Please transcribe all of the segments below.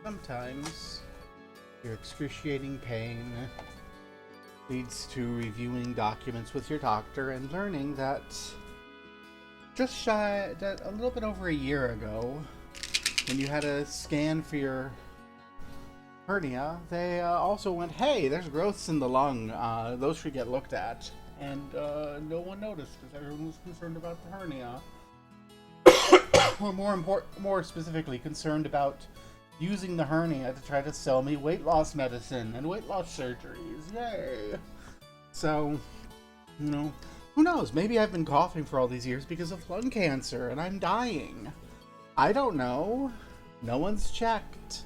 Sometimes your excruciating pain leads to reviewing documents with your doctor and learning that that a little bit over a year ago, when you had a scan for your hernia, they also went, hey, there's growths in the lung. Those should get looked at. And no one noticed because everyone was concerned about the hernia. Or more specifically, concerned about using the hernia to try to sell me weight loss medicine and weight loss surgeries. Yay! So, who knows? Maybe I've been coughing for all these years because of lung cancer and I'm dying. I don't know. No one's checked.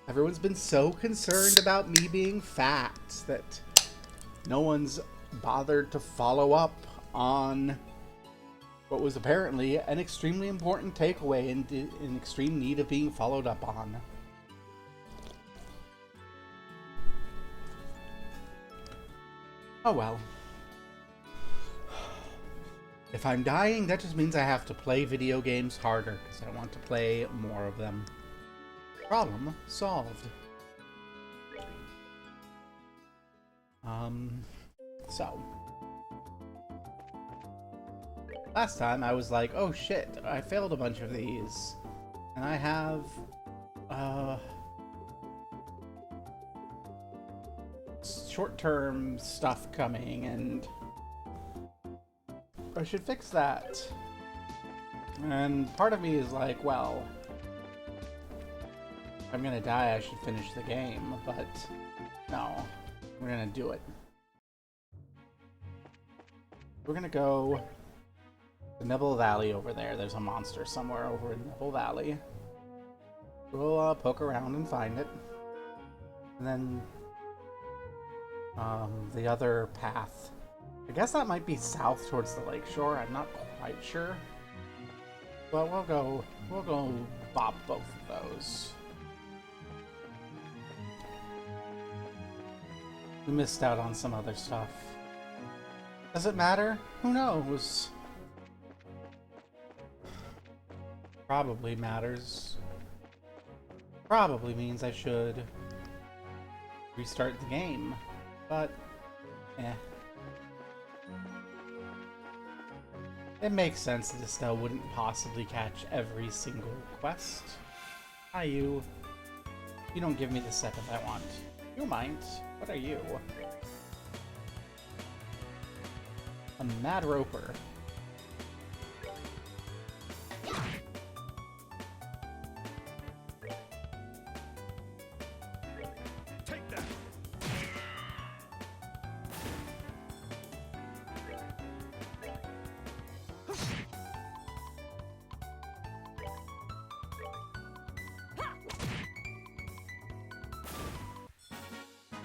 Everyone's been so concerned about me being fat that no one's bothered to follow up on what was apparently an extremely important takeaway and in extreme need of being followed up on. Oh well. If I'm dying, that just means I have to play video games harder, because I want to play more of them. Problem solved. So. Last time I was like, oh shit, I failed a bunch of these. And I have, short-term stuff coming, and I should fix that. And part of me is like, well, if I'm gonna die, I should finish the game, but no, we're gonna do it. We're gonna go to Nibble Valley over there. There's a monster somewhere over in Nibble Valley. We'll poke around and find it. And then the other path, I guess that might be south towards the lakeshore. I'm not quite sure. But we'll go bop both of those. We missed out on some other stuff. Does it matter? Who knows? Probably matters. Probably means I should restart the game. But, it makes sense that Estelle wouldn't possibly catch every single quest. Hi, you. You don't give me the Sepith I want. You might. What are you? A Mad Roper. Take that.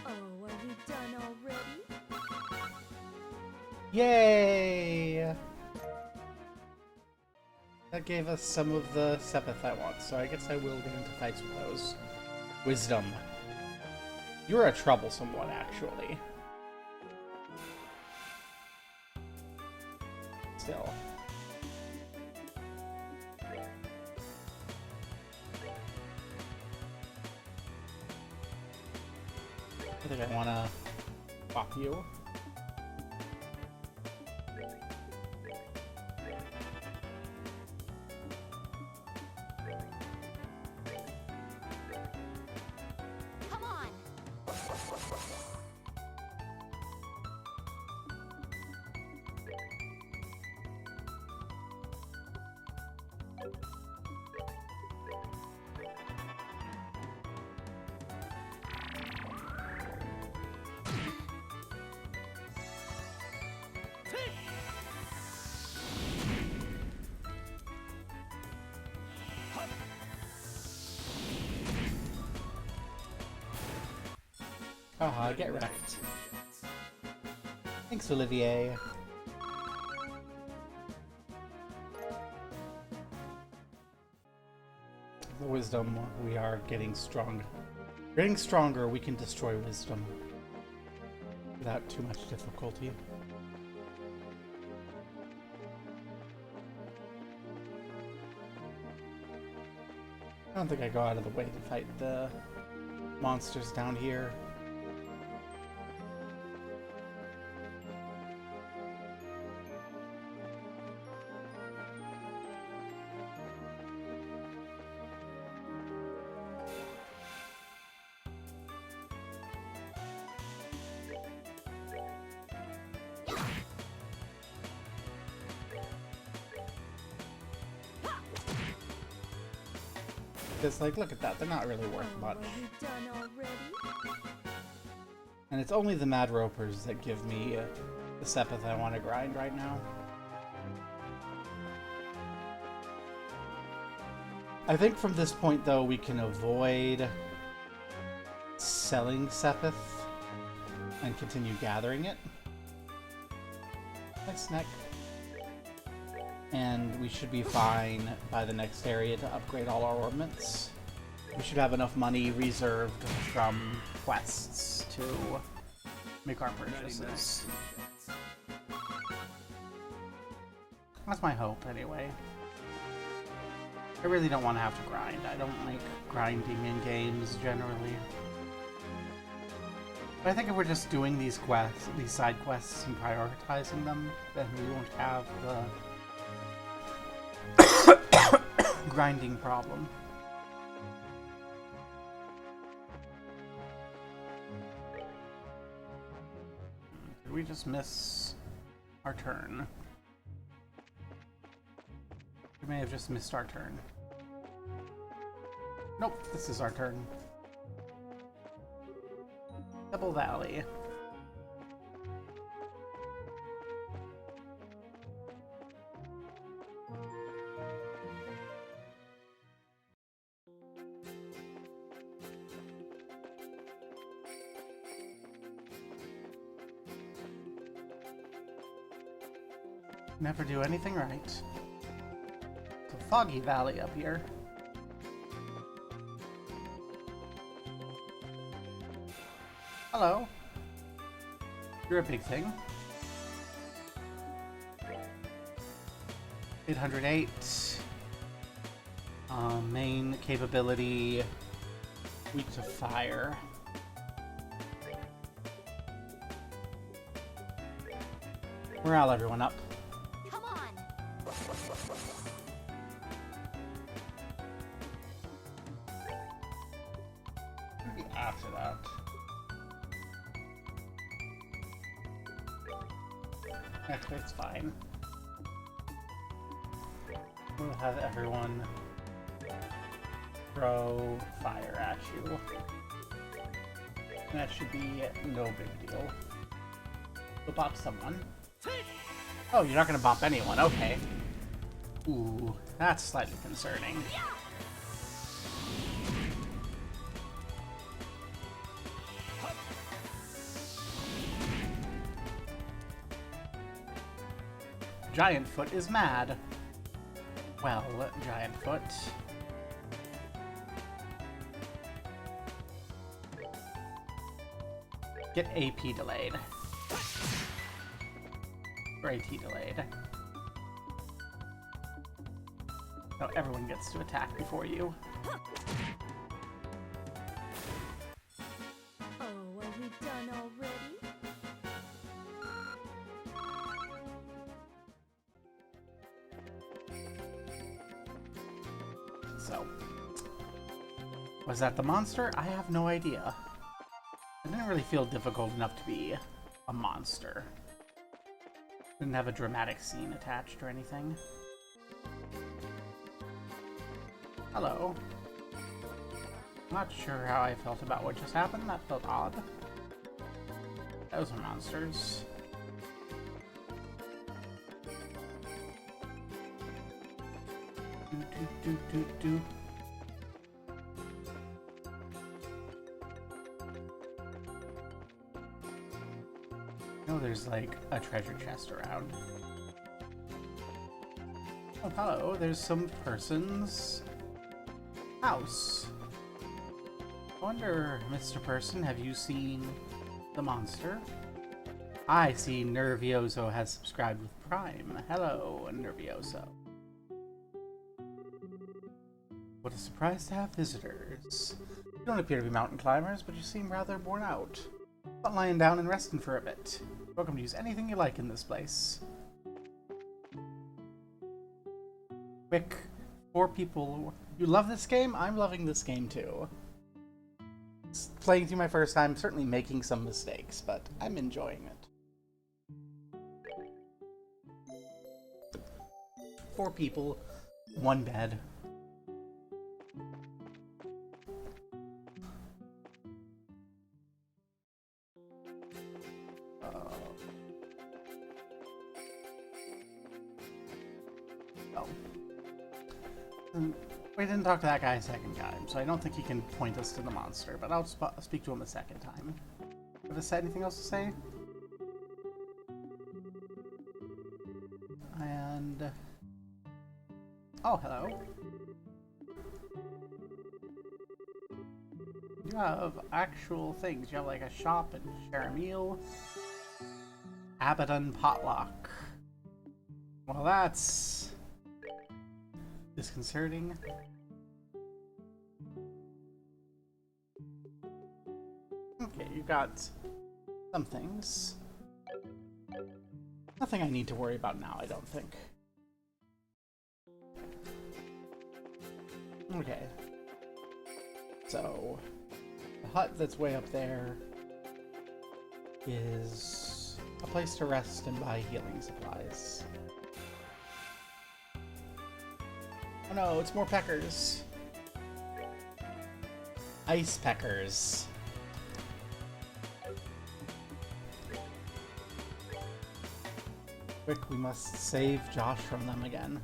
Oh, are we done already? Yay! That gave us some of the Sepith I want, so I guess I will get into fights with those. Wisdom. You're a troublesome one, actually. Still. I think I want to pop you. Come on! Haha, get wrecked. Thanks, Olivier. The wisdom, we are getting strong. Getting stronger, we can destroy wisdom without too much difficulty. I don't think I go out of the way to fight the monsters down here. It's like, look at that, they're not really worth much. Are we done already? And it's only the Mad Ropers that give me the Sepith I want to grind right now. I think from this point, though, we can avoid selling Sepith and continue gathering it. Nice neck. And we should be fine by the next area to upgrade all our ornaments. We should have enough money reserved from quests to make our purchases. That's my hope, anyway. I really don't want to have to grind. I don't like grinding in games, generally. But I think if we're just doing these quests, these side quests, and prioritizing them, then we won't have the grinding problem. Did we just miss our turn? We may have just missed our turn. Nope, this is our turn. Pebble Valley. Never do anything right. It's a foggy valley up here. Hello. You're a big thing. 808. Main capability. Weak to fire. Morale everyone up. Come on! Maybe after that. It's fine. We'll have everyone throw fire at you. That should be no big deal. We'll bop someone. Oh, you're not gonna bop anyone, okay. Ooh, that's slightly concerning. Giant Foot is mad. Well, Giant Foot. Get AP delayed. Or AT delayed. So everyone gets to attack before you. Oh, are we done already? So, was that the monster? I have no idea. It didn't really feel difficult enough to be a monster. Didn't have a dramatic scene attached or anything. Hello. Not sure how I felt about what just happened. That felt odd. Those are monsters. Do. Oh, there's like a treasure chest around. Oh, hello. There's some person's house. I wonder, Mr. Person, have you seen the monster? I see Nervioso has subscribed with Prime. Hello, Nervioso. What a surprise to have visitors. You don't appear to be mountain climbers, but you seem rather worn out. Not lying down and resting for a bit. Welcome to use anything you like in this place. Quick, 4 people. You love this game? I'm loving this game too. Playing through my first time, certainly making some mistakes, but I'm enjoying it. 4 people, 1 bed. We didn't talk to that guy a second time, so I don't think he can point us to the monster, but I'll speak to him a second time. Have I anything else to say? And... oh, hello. You have actual things. You have like a shop and share a meal. Abaddon Potluck. Well, that's... disconcerting. Okay, you got some things. Nothing I need to worry about now, I don't think. Okay. So, the hut that's way up there is a place to rest and buy healing supplies. Oh no, it's more peckers. Ice peckers. Quick, we must save Josh from them again.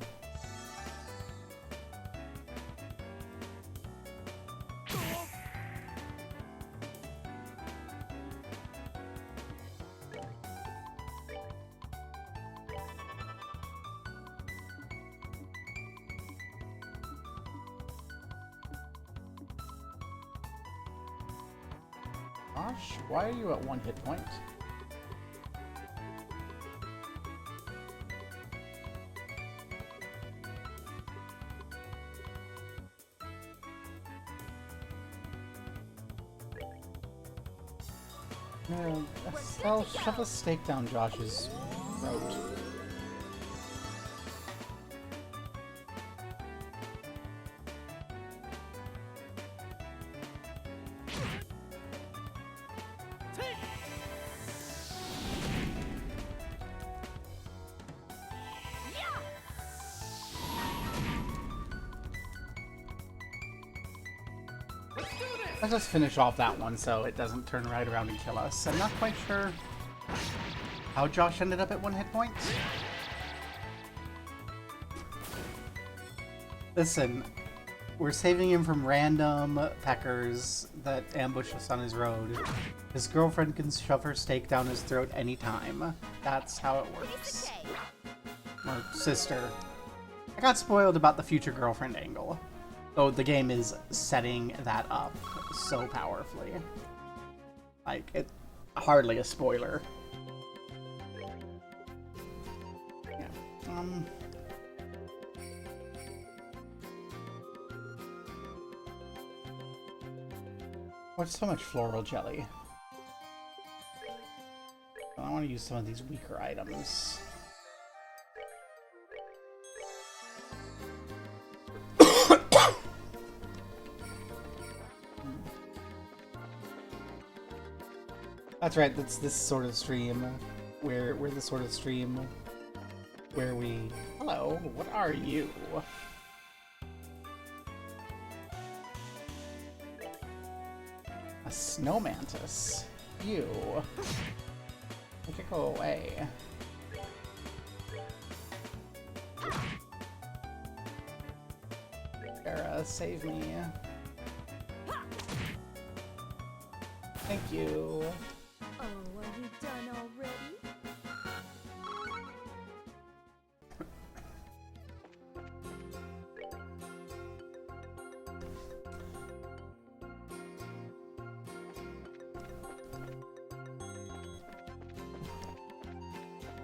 Josh, why are you at 1 hit point? I'll shove a stake down Josh's throat. Let's just finish off that one so it doesn't turn right around and kill us. I'm not quite sure how Josh ended up at 1 hit point. Listen, we're saving him from random peckers that ambush us on his road. His girlfriend can shove her stake down his throat anytime. That's how it works. Or sister. I got spoiled about the future girlfriend angle. Though the game is setting that up so powerfully. Like, it's hardly a spoiler. Yeah. What's so much floral jelly? I want to use some of these weaker items. That's right, that's this sort of stream. We're the sort of stream where we... Hello, what are you? A snow mantis. You. Make it go away. Sarah, save me. Thank you. Oh, are you done already?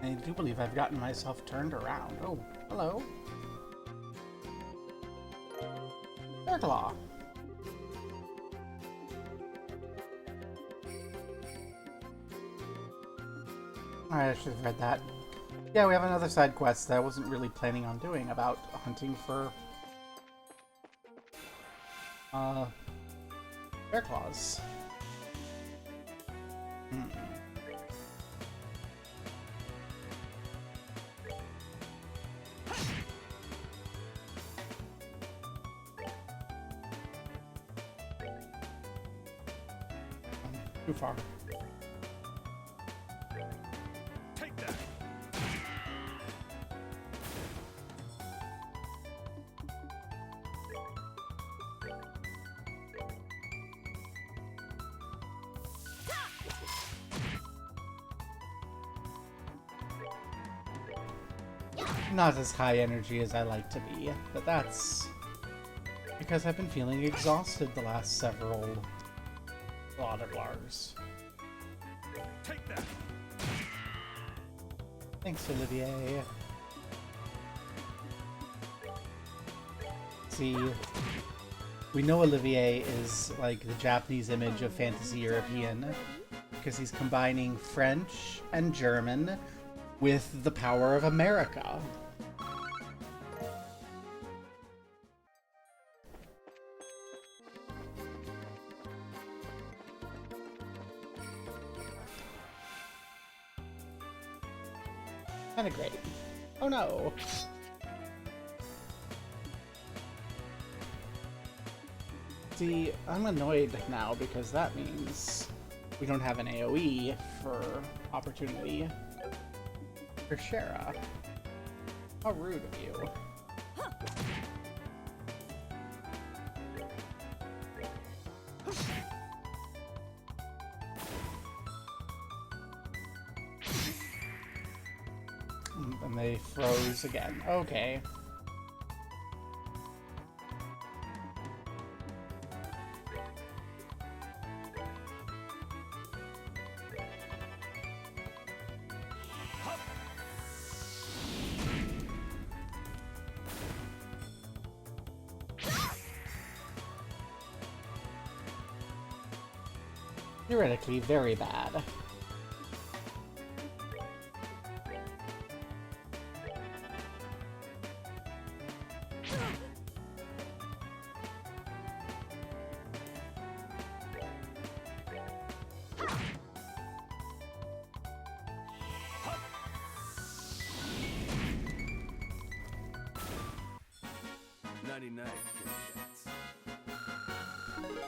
I do believe I've gotten myself turned around. Oh, hello. Claw. Alright, I should have read that. Yeah, we have another side quest that I wasn't really planning on doing about hunting for bear claws. Too far. Take that. Not as high energy as I like to be, but that's because I've been feeling exhausted the last several Lars. Take that. Thanks, Olivier. See, we know Olivier is like the Japanese image of fantasy European because he's combining French and German with the power of America. Kinda great. Oh no! See, I'm annoyed now because that means we don't have an AoE for opportunity for Shara. How rude of you. And they froze again. Okay. Theoretically, very bad.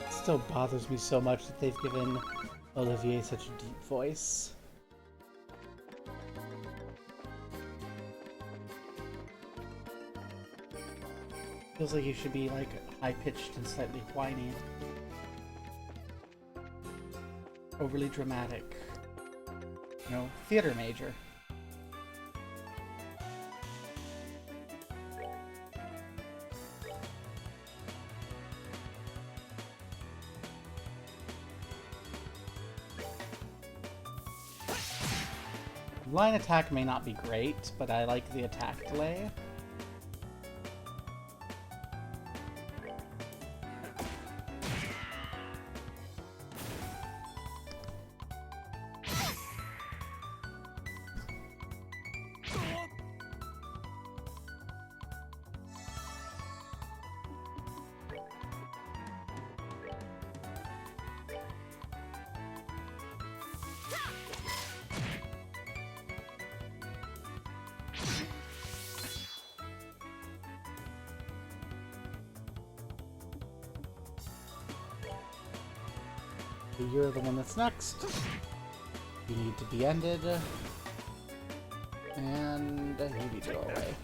It still bothers me so much that they've given Olivier such a deep voice. Feels like he should be like high-pitched and slightly whiny. Overly dramatic. You know, theater major. Line attack may not be great, but I like the attack delay. You're the one that's next. You need to be ended. And you need to go away.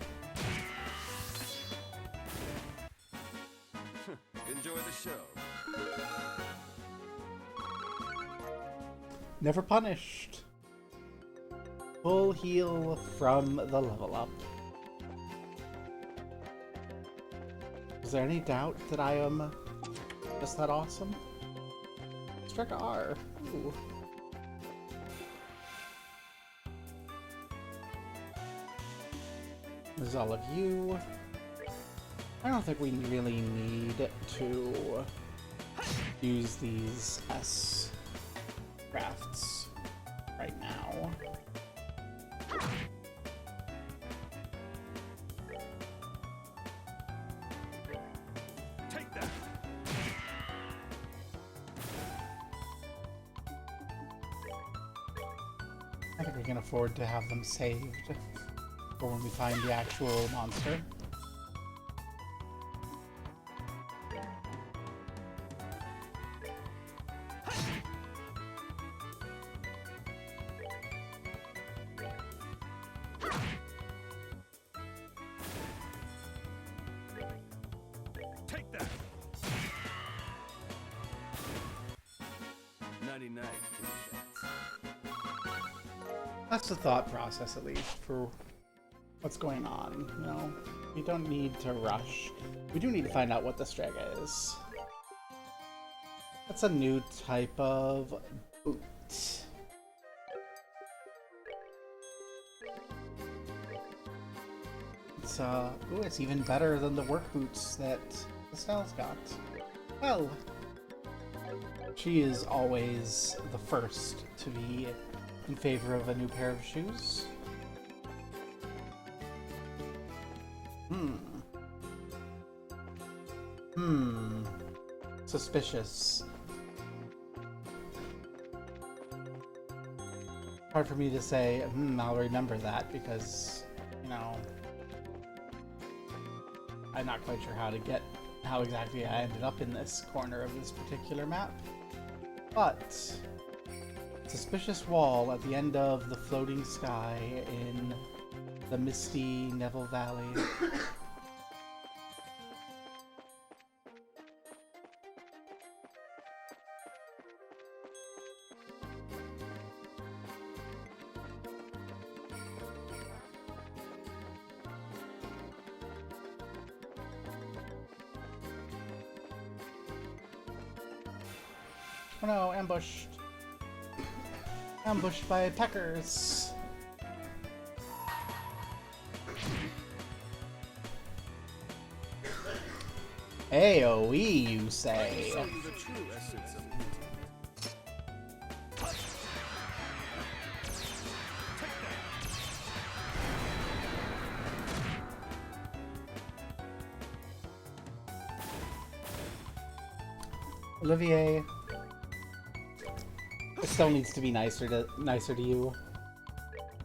Enjoy the show. Never punished. Full heal from the level up. Is there any doubt that I am just that awesome? Strike R. Ooh. There's all of you. I don't think we really need to use these S crafts right now. Take that. I think we can afford to have them saved for when we find the actual monster. Take that. 99 kitty cats. That's the thought process, at least, for what's going on, you know? We don't need to rush. We do need to find out what the Strega is. That's a new type of boot. It's, ooh, it's even better than the work boots that Estelle's got. Well, she is always the first to be in favor of a new pair of shoes. Suspicious. Hard for me to say, I'll remember that because, you know, I'm not quite sure how exactly I ended up in this corner of this particular map. But suspicious wall at the end of the floating sky in the misty Neville Valley. Oh no, ambushed. Ambushed by peckers. AoE, you say? Show you the true essence of beauty. Olivier, it still needs to be nicer to you.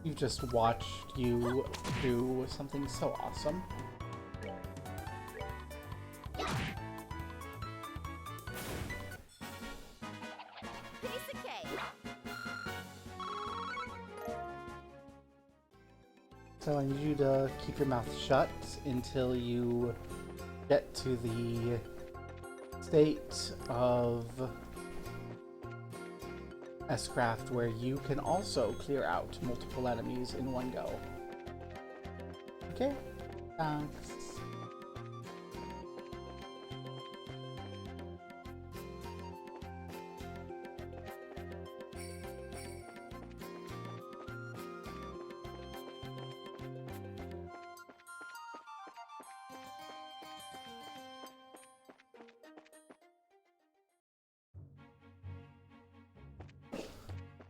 You've just watched you do something so awesome. Piece of cake. So I need you to keep your mouth shut until you get to the state of S-Craft where you can also clear out multiple enemies in one go. Okay? Thanks.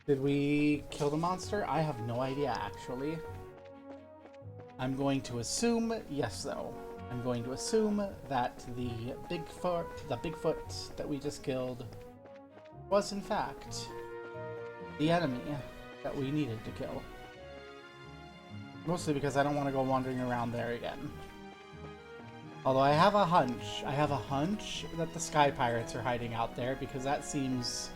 Did we kill the monster? I have no idea, actually. I'm going to assume yes, though. I'm going to assume that the Bigfoot that we just killed was in fact the enemy that we needed to kill. Mostly because I don't want to go wandering around there again. Although I have a hunch that the Sky Pirates are hiding out there because that seems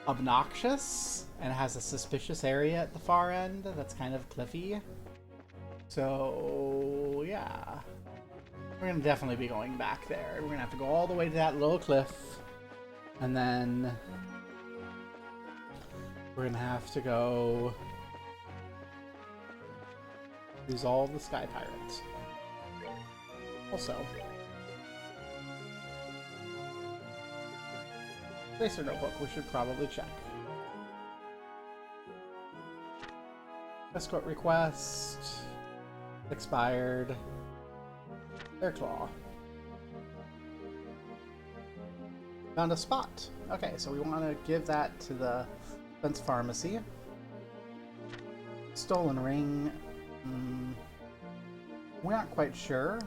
obnoxious and has a suspicious area at the far end that's kind of cliffy. So yeah, we're gonna definitely be going back there. We're gonna have to go all the way to that little cliff, and then we're gonna have to go use all the Sky Pirates. Also, Tracer Notebook, we should probably check. Escort request expired. Air Claw. Found a spot. Okay, so we want to give that to the Defense Pharmacy. Stolen Ring. We aren't quite sure.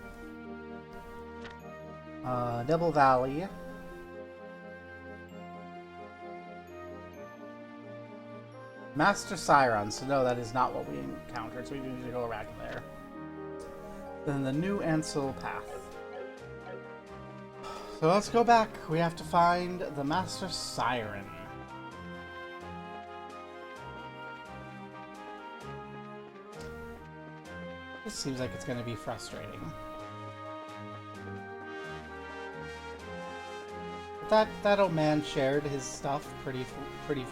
Double Valley. Master Siron. So no, that is not what we encountered, so we need to go back there. Then the new Ansel path. So let's go back. We have to find the Master Siren. This seems like it's going to be frustrating. But that old man shared his stuff pretty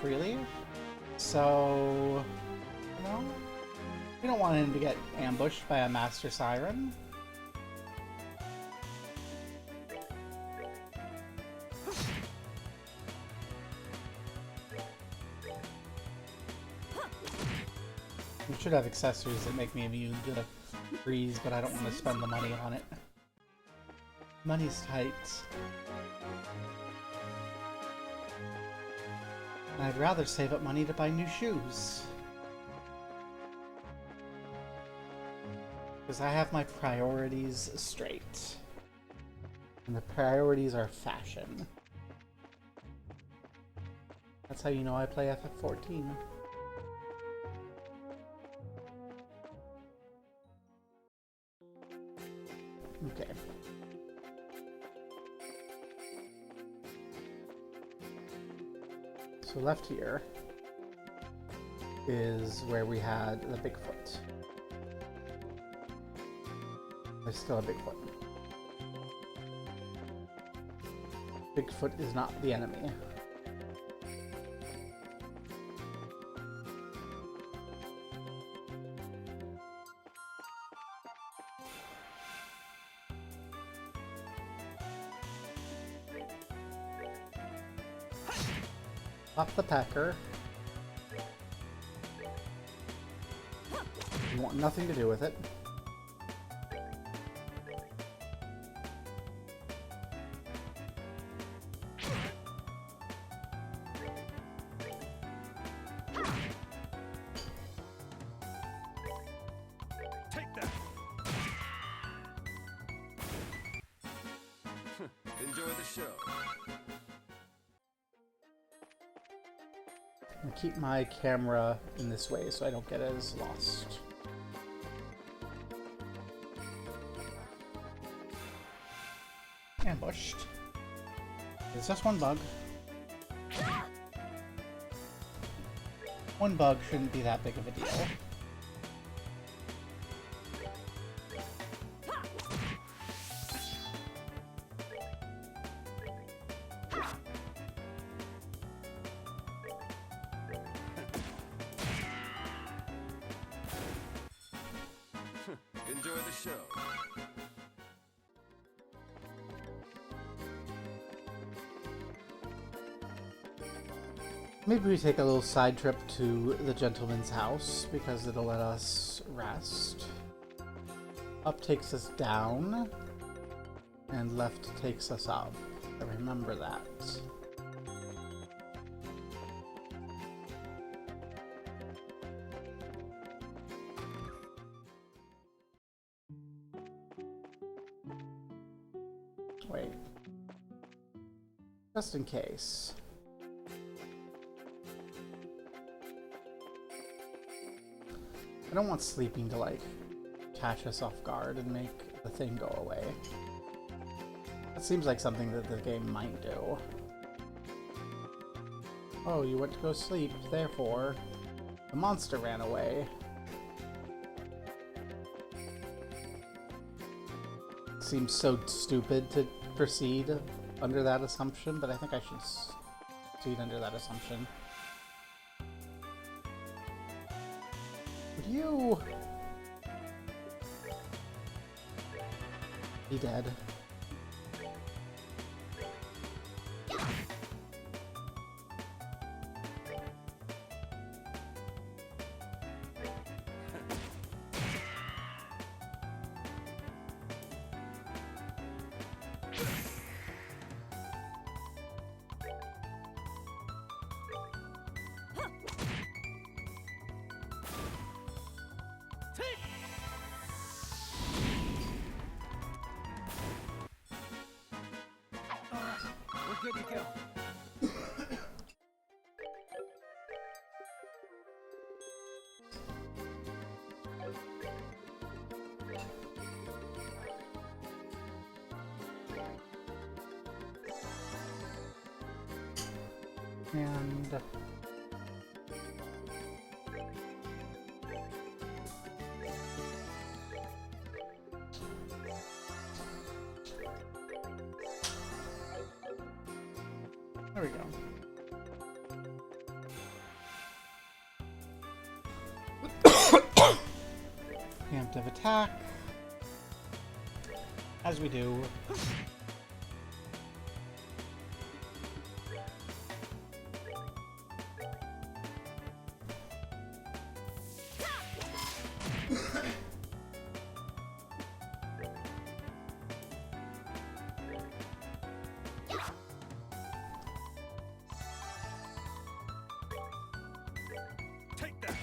freely. So, you know, we don't want him to get ambushed by a Master Siren. We should have accessories that make me immune to the freeze, but I don't want to spend the money on it. Money's tight. I'd rather save up money to buy new shoes. Because I have my priorities straight. And the priorities are fashion. That's how you know I play FF14. Okay. So left here is where we had the Bigfoot. There's still a Bigfoot. Bigfoot is not the enemy. Pop the pecker. You want nothing to do with it. Take that. Enjoy the show. I'm gonna keep my camera in this way so I don't get as lost. Ambushed. It's just one bug. One bug shouldn't be that big of a deal. Enjoy the show. Maybe we take a little side trip to the gentleman's house because it'll let us rest. Up takes us down, and left takes us up. I remember that. Wait. Just in case. I don't want sleeping to, like, catch us off guard and make the thing go away. That seems like something that the game might do. Oh, you went to go sleep, therefore the monster ran away. Seems so stupid to proceed under that assumption, but I think I should proceed under that assumption. Would you be dead? good to go. And there we go. Preemptive attack. As we do. Take that.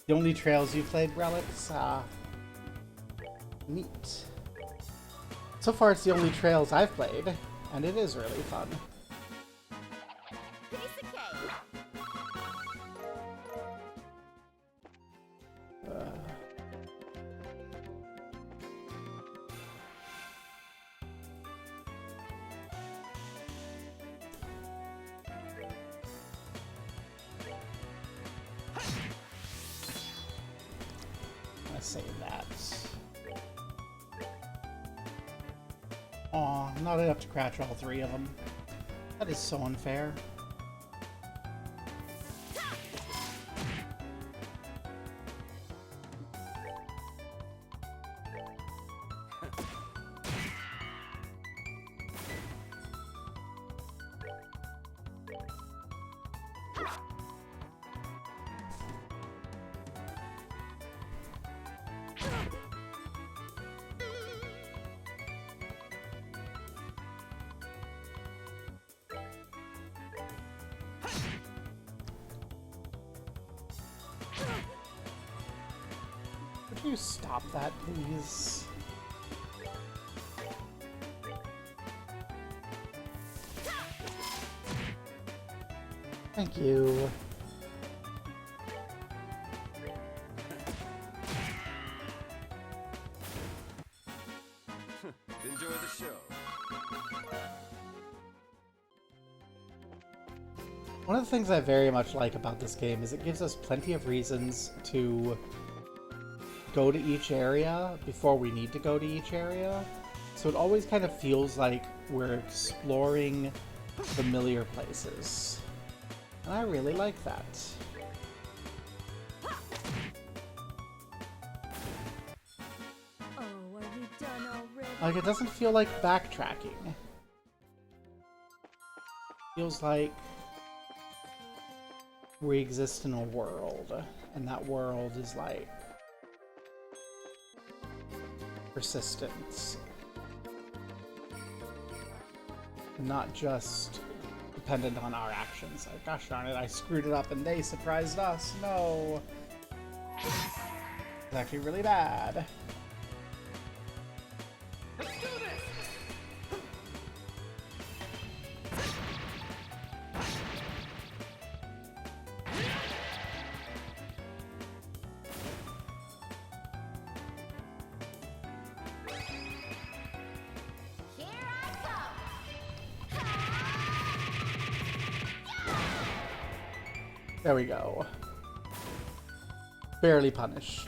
The only trails you played, Relics? Neat. So far, it's the only trails I've played, and it is really fun. Piece of cake. Let's save that. Aw, not enough to crash all three of them. That is so unfair. Would you stop that, please? Thank you. Enjoy the show. One of the things I very much like about this game is it gives us plenty of reasons to go to each area before we need to go to each area. So it always kind of feels like we're exploring familiar places. And I really like that. Oh, are we done already? Like, it doesn't feel like backtracking. Feels like we exist in a world, and that world is like persistence. Not just dependent on our actions. Like, gosh darn it, I screwed it up and they surprised us. No. It's actually really bad. Let's do this. Here I There we go. Barely punished.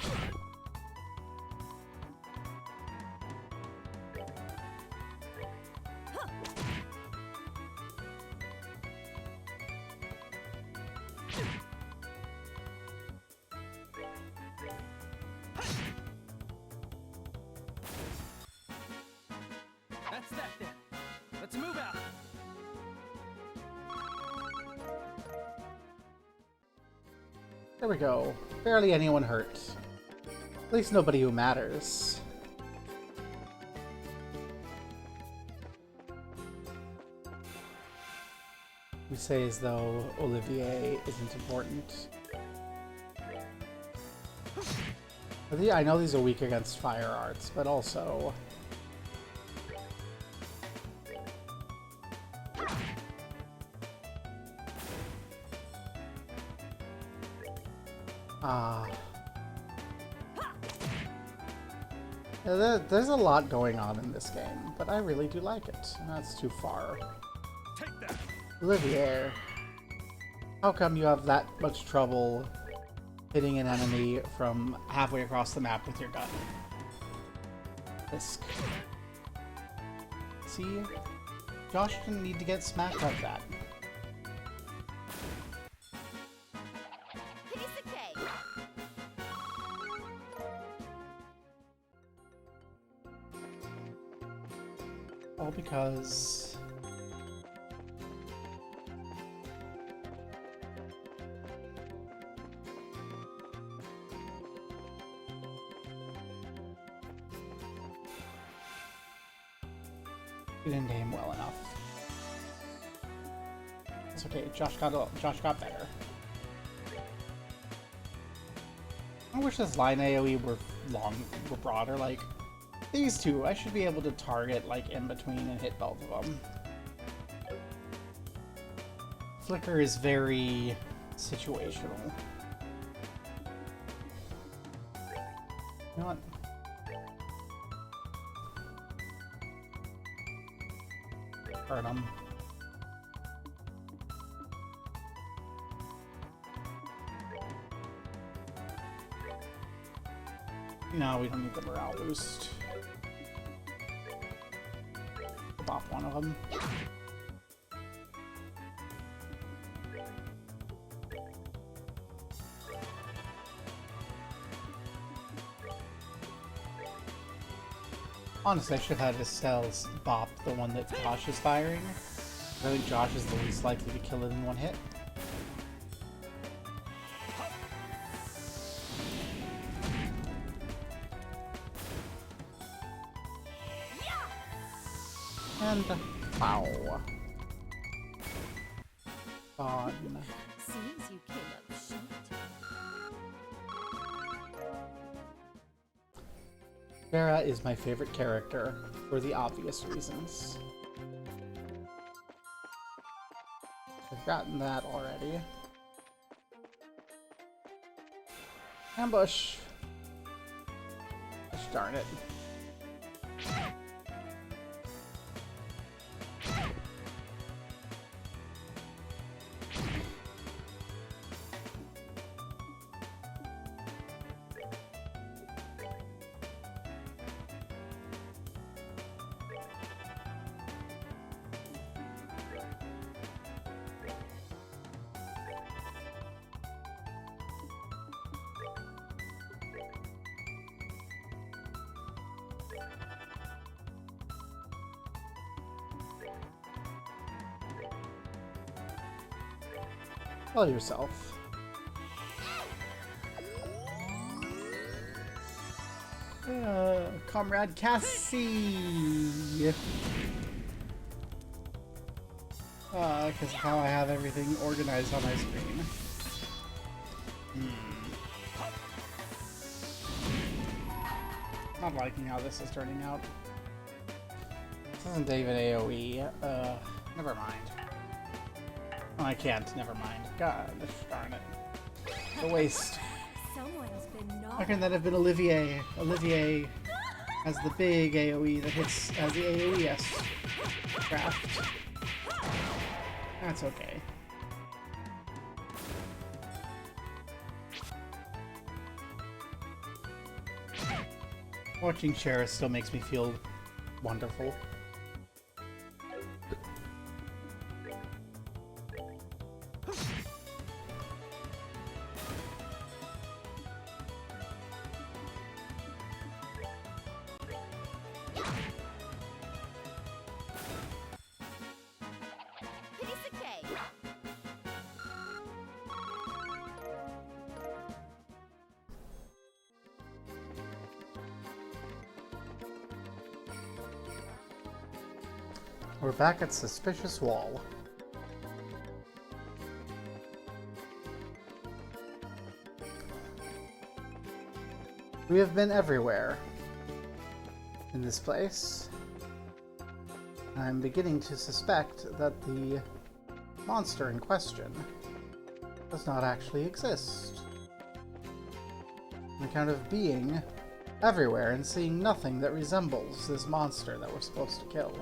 That's that then. Let's move out. There we go. Barely anyone hurt. At least nobody who matters. We say as though Olivier isn't important. I know these are weak against fire arts, but also... There's a lot going on in this game, but I really do like it. And that's too far. Take that. Olivier, how come you have that much trouble hitting an enemy from halfway across the map with your gun? Fisk. See? Josh didn't need to get smacked like that. Piece of cake. All because... you didn't aim well enough. It's okay, Josh got better. I wish this line AoE were broader, like these two. I should be able to target like in between and hit both of them. Flicker is very situational. You know what? Burn them. No, we don't need the morale boost. Bop one of them. Honestly, I should have had Estelle's bop the one that Josh is firing. I think Josh is the least likely to kill it in one hit. And wow. Fun. Seems you came up short. Vera is my favorite character for the obvious reasons. I've gotten that already. Ambush! Gosh darn it. Tell yourself. Comrade Cassie! Because of how I have everything organized on my screen. Not liking how this is turning out. This isn't David AoE. Never mind. Oh, I can't. Never mind. God darn it. It's a waste. Someone's been How naughty. can that have been Olivier? Olivier has the big AoE that hits as the AoES craft. That's okay. Watching Sheriff still makes me feel wonderful. Piece of cake. We're back at Suspicious Wall. We have been everywhere in this place. I'm beginning to suspect that the monster in question does not actually exist. On account of being everywhere and seeing nothing that resembles this monster that we're supposed to kill.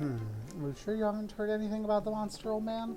Are you sure you haven't heard anything about the monster, old man?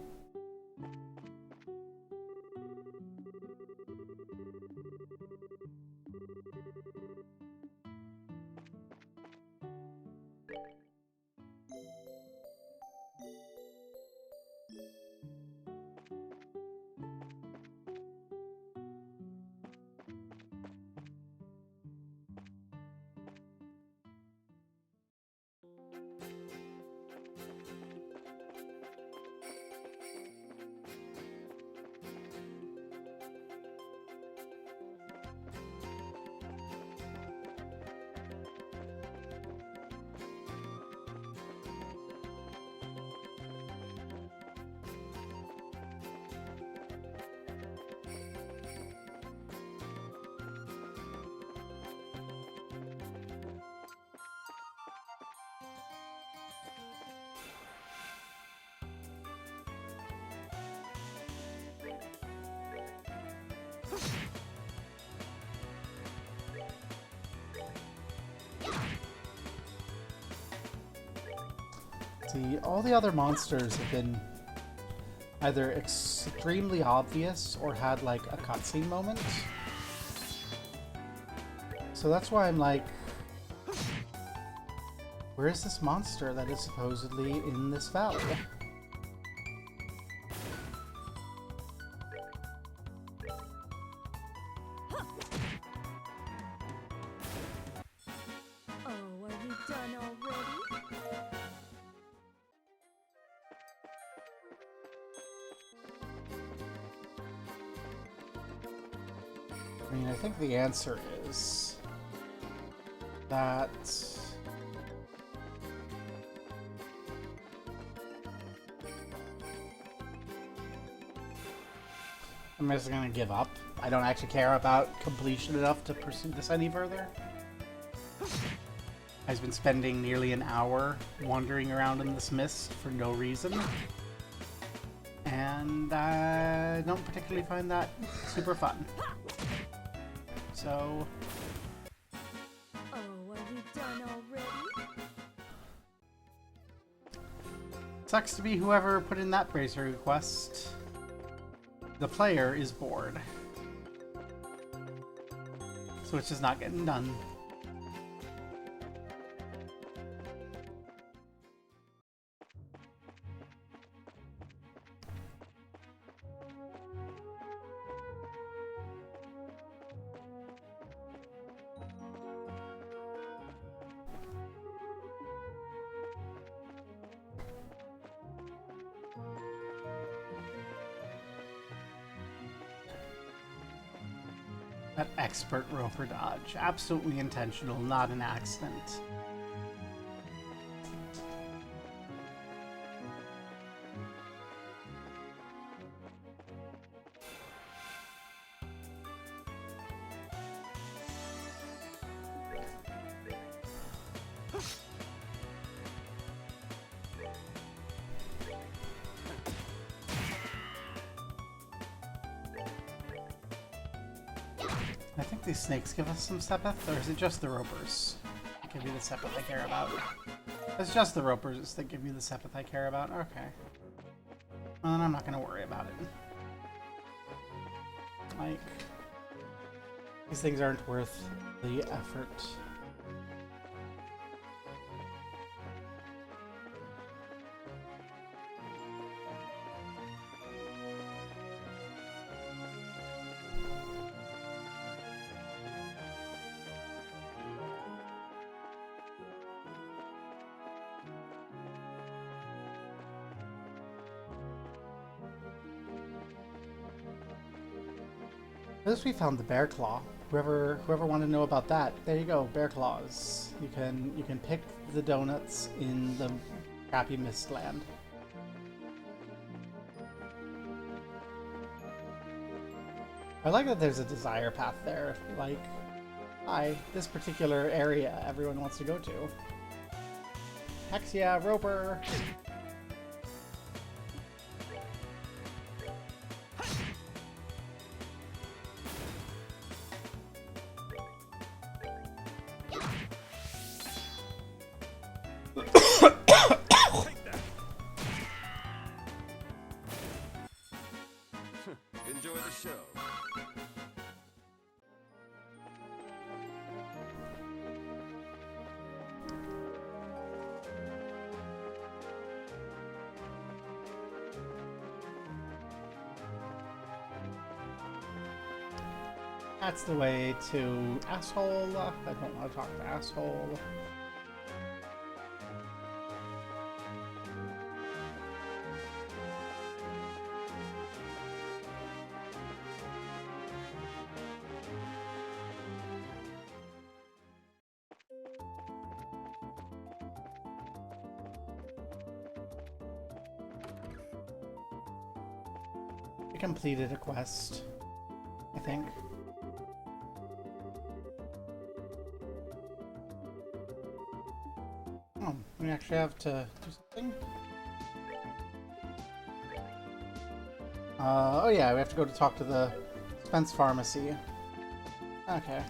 See, all the other monsters have been either extremely obvious or had like a cutscene moment. So that's why I'm like, where is this monster that is supposedly in this valley? Oh, are we done already? I mean, I think the answer is that I'm just gonna give up. I don't actually care about completion enough to pursue this any further. I've been spending nearly an hour wandering around in this mist for no reason. And I don't particularly find that super fun. So... Oh, are we done already? sucks to be whoever put in that bracer request. The player is bored. So it's just not getting done. That expert roper dodge. Absolutely intentional, not an accident. I think these snakes give us some Sepith, or is it just the ropers that give me the Sepith I care about? It's just the ropers that give me the Sepith I care about. Okay. Well, then I'm not gonna worry about it. Like, these things aren't worth the effort. Notice we found the bear claw. Whoever wanted to know about that, there you go, bear claws. You can pick the donuts in the crappy Mistland. I like that there's a desire path there. Like, hi, this particular area everyone wants to go to. Hex yeah, Roper! Take that. Enjoy the show. That's the way to asshole. I don't want to talk to asshole. I completed a quest, I think. Oh, we actually have to do something? Oh yeah, we have to go to talk to the Spence Pharmacy. Okay.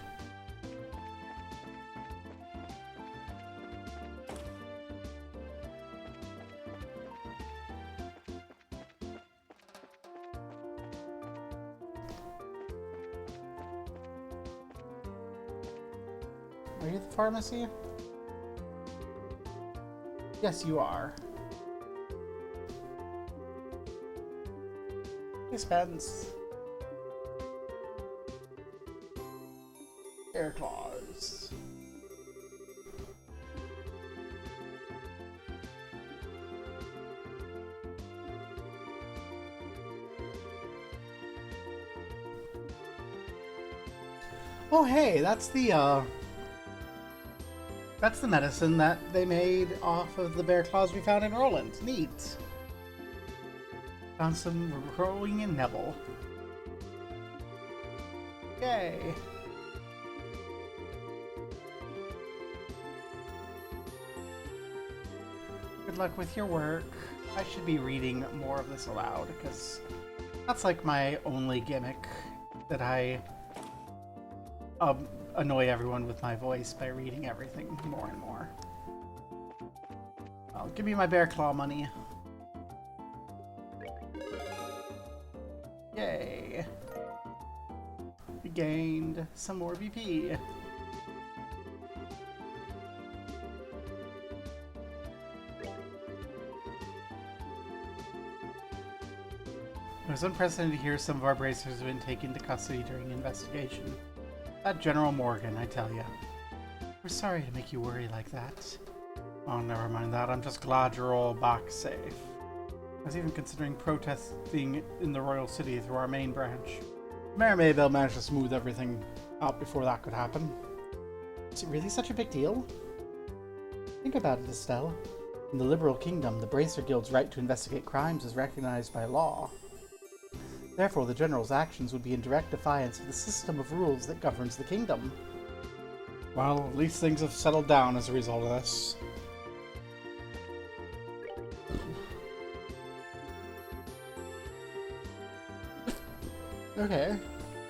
Are you the pharmacy? Yes, you are. Hey, Spence. Bear claws. Oh, hey, that's the medicine that they made off of the bear claws we found in Roland. Neat. Found some growing in Neville. Yay. Good luck with your work. I should be reading more of this aloud, because that's like my only gimmick, that I annoy everyone with my voice by reading everything more and more. Well, give me my bear claw money. Yay. We gained some more BP. It was unprecedented to hear some of our bracers have been taken into custody during the investigation. That General Morgan, I tell ya. We're sorry to make you worry like that. Oh, never mind that. I'm just glad you're all back safe. I was even considering protesting in the Royal City through our main branch. Mayor Maybell managed to smooth everything out before that could happen. Is it really such a big deal? Think about it, Estelle. In the Liberal Kingdom, the Bracer Guild's right to investigate crimes is recognized by law. Therefore, the General's actions would be in direct defiance of the system of rules that governs the kingdom. Well, at least things have settled down as a result of this. Okay.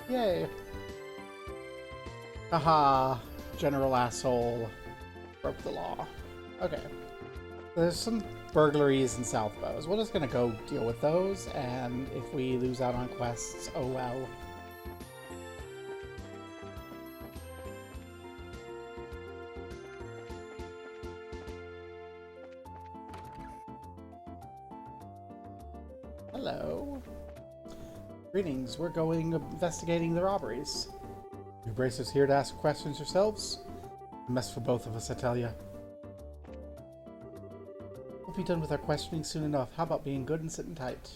Yay. Haha. General asshole. Broke the law. Okay. There's some burglaries and South Bows. We're just gonna go deal with those, and if we lose out on quests, oh well. Hello. Greetings, we're going investigating the robberies. You bracers here to ask questions yourselves? A mess for both of us, I tell ya. We'll be done with our questioning soon enough. How about being good and sitting tight?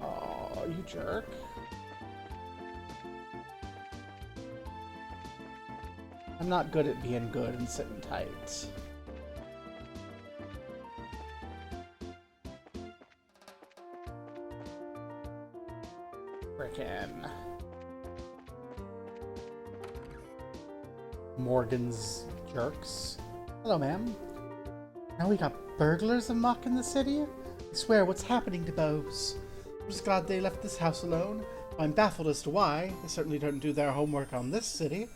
Oh, you jerk. I'm not good at being good and sitting tight. Frickin'. Morgan's jerks. Hello, ma'am. Now we got burglars amok in the city? I swear, what's happening to Bows? I'm just glad they left this house alone. I'm baffled as to why. They certainly don't do their homework on this city.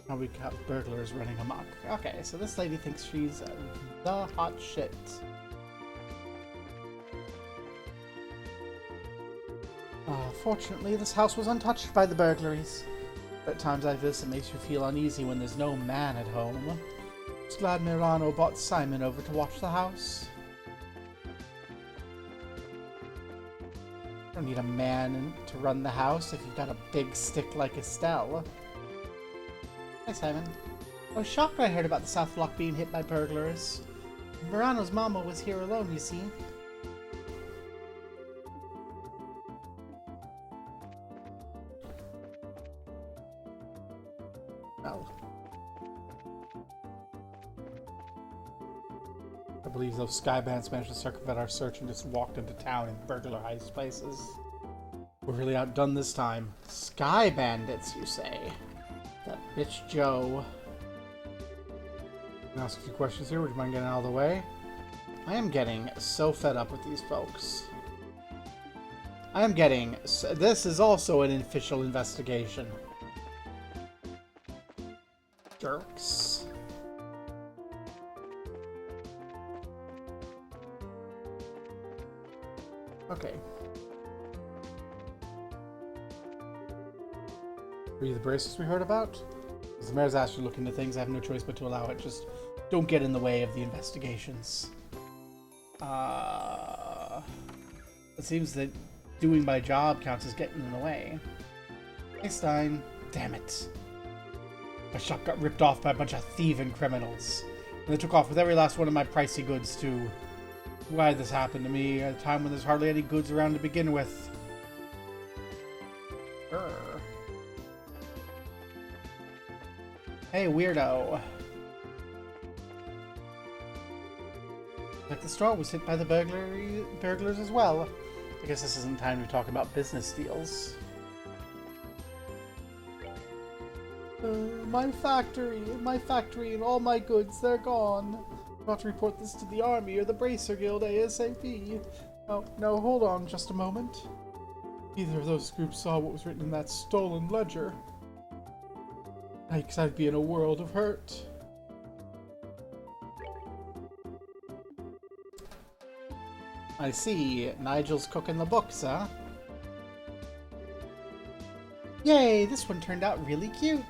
Now we got burglars running amok. Okay, so this lady thinks she's the hot shit. Fortunately, this house was untouched by the burglaries. But at times like this, it makes you feel uneasy when there's no man at home. Just glad Mirano brought Simon over to watch the house. You don't need a man to run the house if you've got a big stick like Estelle. Hi, Simon. I was shocked when I heard about the South Block being hit by burglars. Mirano's mama was here alone, you see. Well, I believe those Skybands managed to circumvent our search and just walked into town and burglarized places. We're really outdone this time. Sky Bandits, you say? That bitch Joe. Can I ask a few questions here? Would you mind getting out of the way? I am getting so fed up with these folks. I am getting... This is also an official investigation. Jerks. Okay. Are you the braces we heard about? As the mayor's asked you to look into things, I have no choice but to allow it. Just don't get in the way of the investigations. It seems that doing my job counts as getting in the way. Hey, Stein. Damn it. My shop got ripped off by a bunch of thieving criminals. And they took off with every last one of my pricey goods, too. Why this happened to me at a time when there's hardly any goods around to begin with? Hey, weirdo. Like the store was hit by the burglars as well. I guess this isn't time to talk about business deals. My factory and all my goods, they're gone. I'm about to report this to the army or the Bracer Guild ASAP. Oh, no, hold on just a moment. Neither of those groups saw what was written in that stolen ledger. Yikes, I'd be in a world of hurt. I see. Nigel's cooking the books, huh? Yay, this one turned out really cute.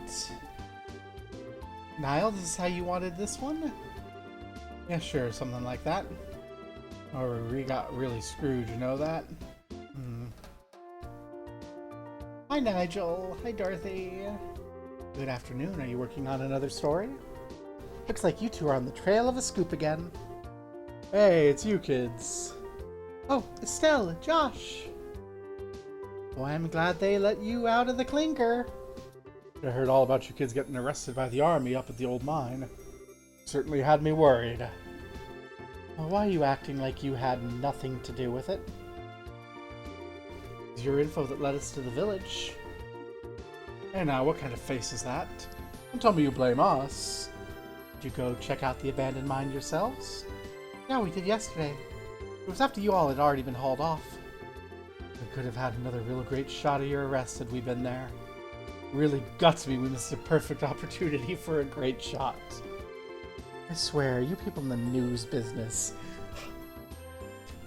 Niall, this is how you wanted this one? Yeah, sure, something like that. Or we got really screwed, you know that? Hi, Nigel. Hi, Dorothy. Good afternoon. Are you working on another story? Looks like you two are on the trail of a scoop again. Hey, it's you kids. Oh, Estelle, Josh. Well, I'm glad they let you out of the clinker. I heard all about you kids getting arrested by the army up at the old mine. Certainly had me worried. Well, why are you acting like you had nothing to do with it? It's your info that led us to the village. Hey now, what kind of face is that? Don't tell me you blame us. Did you go check out the abandoned mine yourselves? Yeah, we did yesterday. It was after you all had already been hauled off. We could have had another real great shot of your arrest had we been there. Really guts me we missed a perfect opportunity for a great shot. I swear, you people in the news business,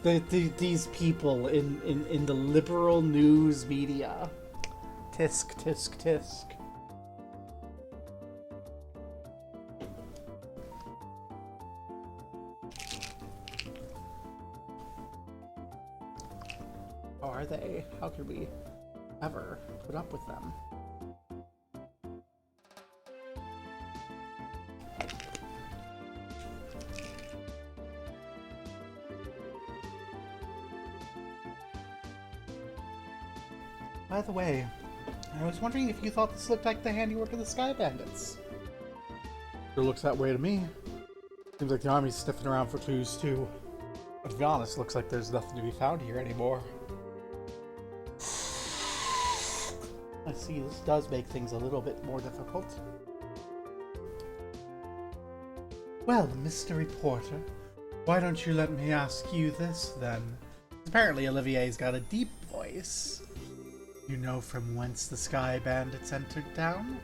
these people in the liberal news media, tisk, tisk, tisk. How are they? How could we ever put up with them? By the way, I was wondering if you thought this looked like the handiwork of the Sky Bandits. Sure looks that way to me. Seems like the army's sniffing around for clues too. But to be honest, looks like there's nothing to be found here anymore. I see, this does make things a little bit more difficult. Well, Mr. Reporter, why don't you let me ask you this, then? Apparently Olivier's got a deep voice. You know from whence the Sky Bandits entered town?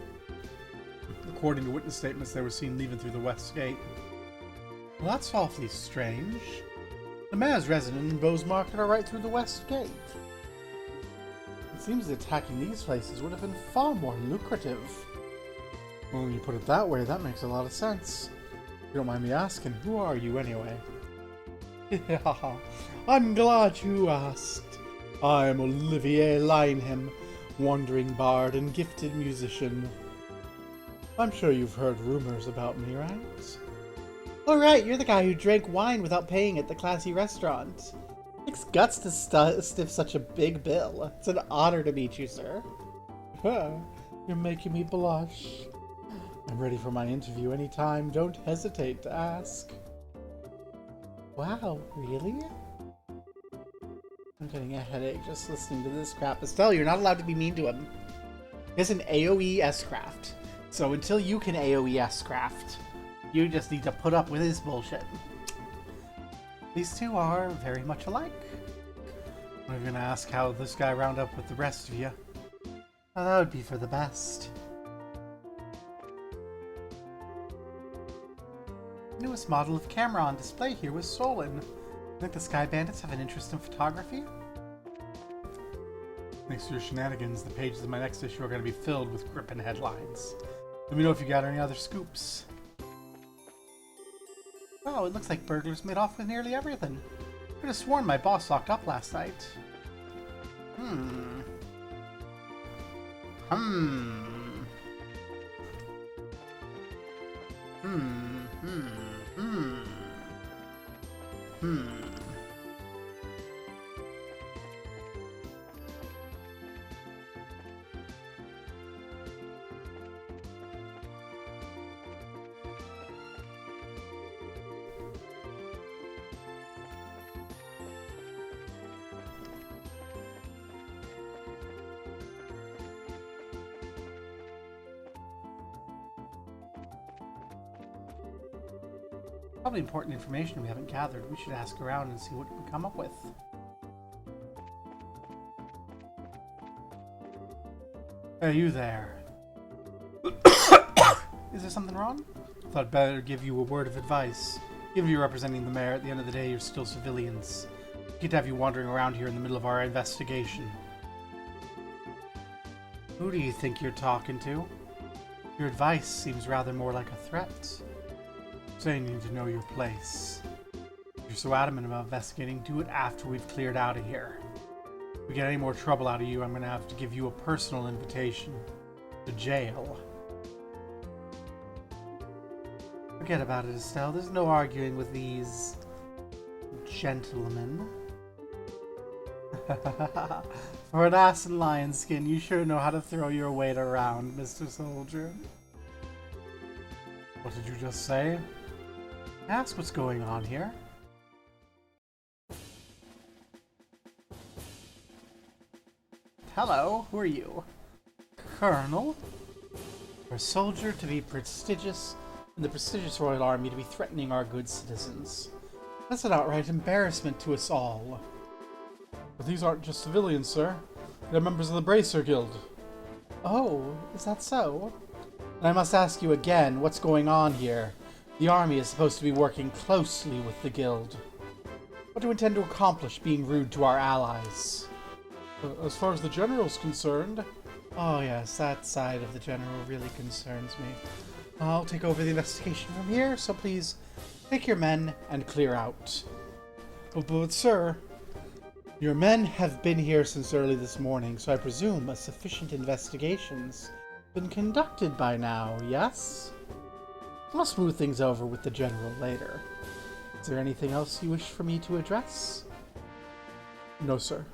According to witness statements, they were seen leaving through the west gate. Well, that's awfully strange. The mayor's resident and Bowes Market are right through the west gate. It seems that attacking these places would have been far more lucrative. Well, when you put it that way, that makes a lot of sense. If you don't mind me asking, who are you anyway? Yeah, I'm glad you asked. I'm Olivier Lineham, wandering bard and gifted musician. I'm sure you've heard rumors about me, right? Oh right, you're the guy who drank wine without paying at the classy restaurant. Takes guts to stiff such a big bill. It's an honor to meet you, sir. You're making me blush. I'm ready for my interview anytime. Don't hesitate to ask. Wow, really? I'm getting a headache just listening to this crap. Estelle, you're not allowed to be mean to him. He has an AoE S-craft. So until you can AoE S-craft, you just need to put up with his bullshit. These two are very much alike. We're gonna ask how this guy round up with the rest of you. Well, that would be for the best. The newest model of camera on display here was stolen. Think the Sky Bandits have an interest in photography? Thanks to your shenanigans, the pages of my next issue are going to be filled with gripping headlines. Let me know if you got any other scoops. Wow, it looks like burglars made off with nearly everything. I could have sworn my boss locked up last night. Hmm. Probably important information we haven't gathered. We should ask around and see what we come up with. Hey, you there. Is there something wrong? Thought I'd better give you a word of advice. Given you're representing the mayor, at the end of the day, you're still civilians. We can't have you wandering around here in the middle of our investigation. Who do you think you're talking to? Your advice seems rather more like a threat. Saying you need to know your place. If you're so adamant about investigating, do it after we've cleared out of here. If we get any more trouble out of you, I'm going to have to give you a personal invitation to jail. Forget about it, Estelle. There's no arguing with these gentlemen. For an ass in lion skin, you sure know how to throw your weight around, Mr. Soldier. What did you just say? Ask what's going on here. Hello, who are you? Colonel? For a soldier to be prestigious, and the prestigious Royal Army to be threatening our good citizens. That's an outright embarrassment to us all. But these aren't just civilians, sir. They're members of the Bracer Guild. Oh, is that so? And I must ask you again, what's going on here? The army is supposed to be working closely with the guild. What do you intend to accomplish being rude to our allies? As far as the general's concerned... Oh yes, that side of the general really concerns me. I'll take over the investigation from here, so please take your men and clear out. But sir, your men have been here since early this morning, so I presume a sufficient investigation's been conducted by now, yes? I'll smooth things over with the general later. Is there anything else you wish for me to address? No, sir.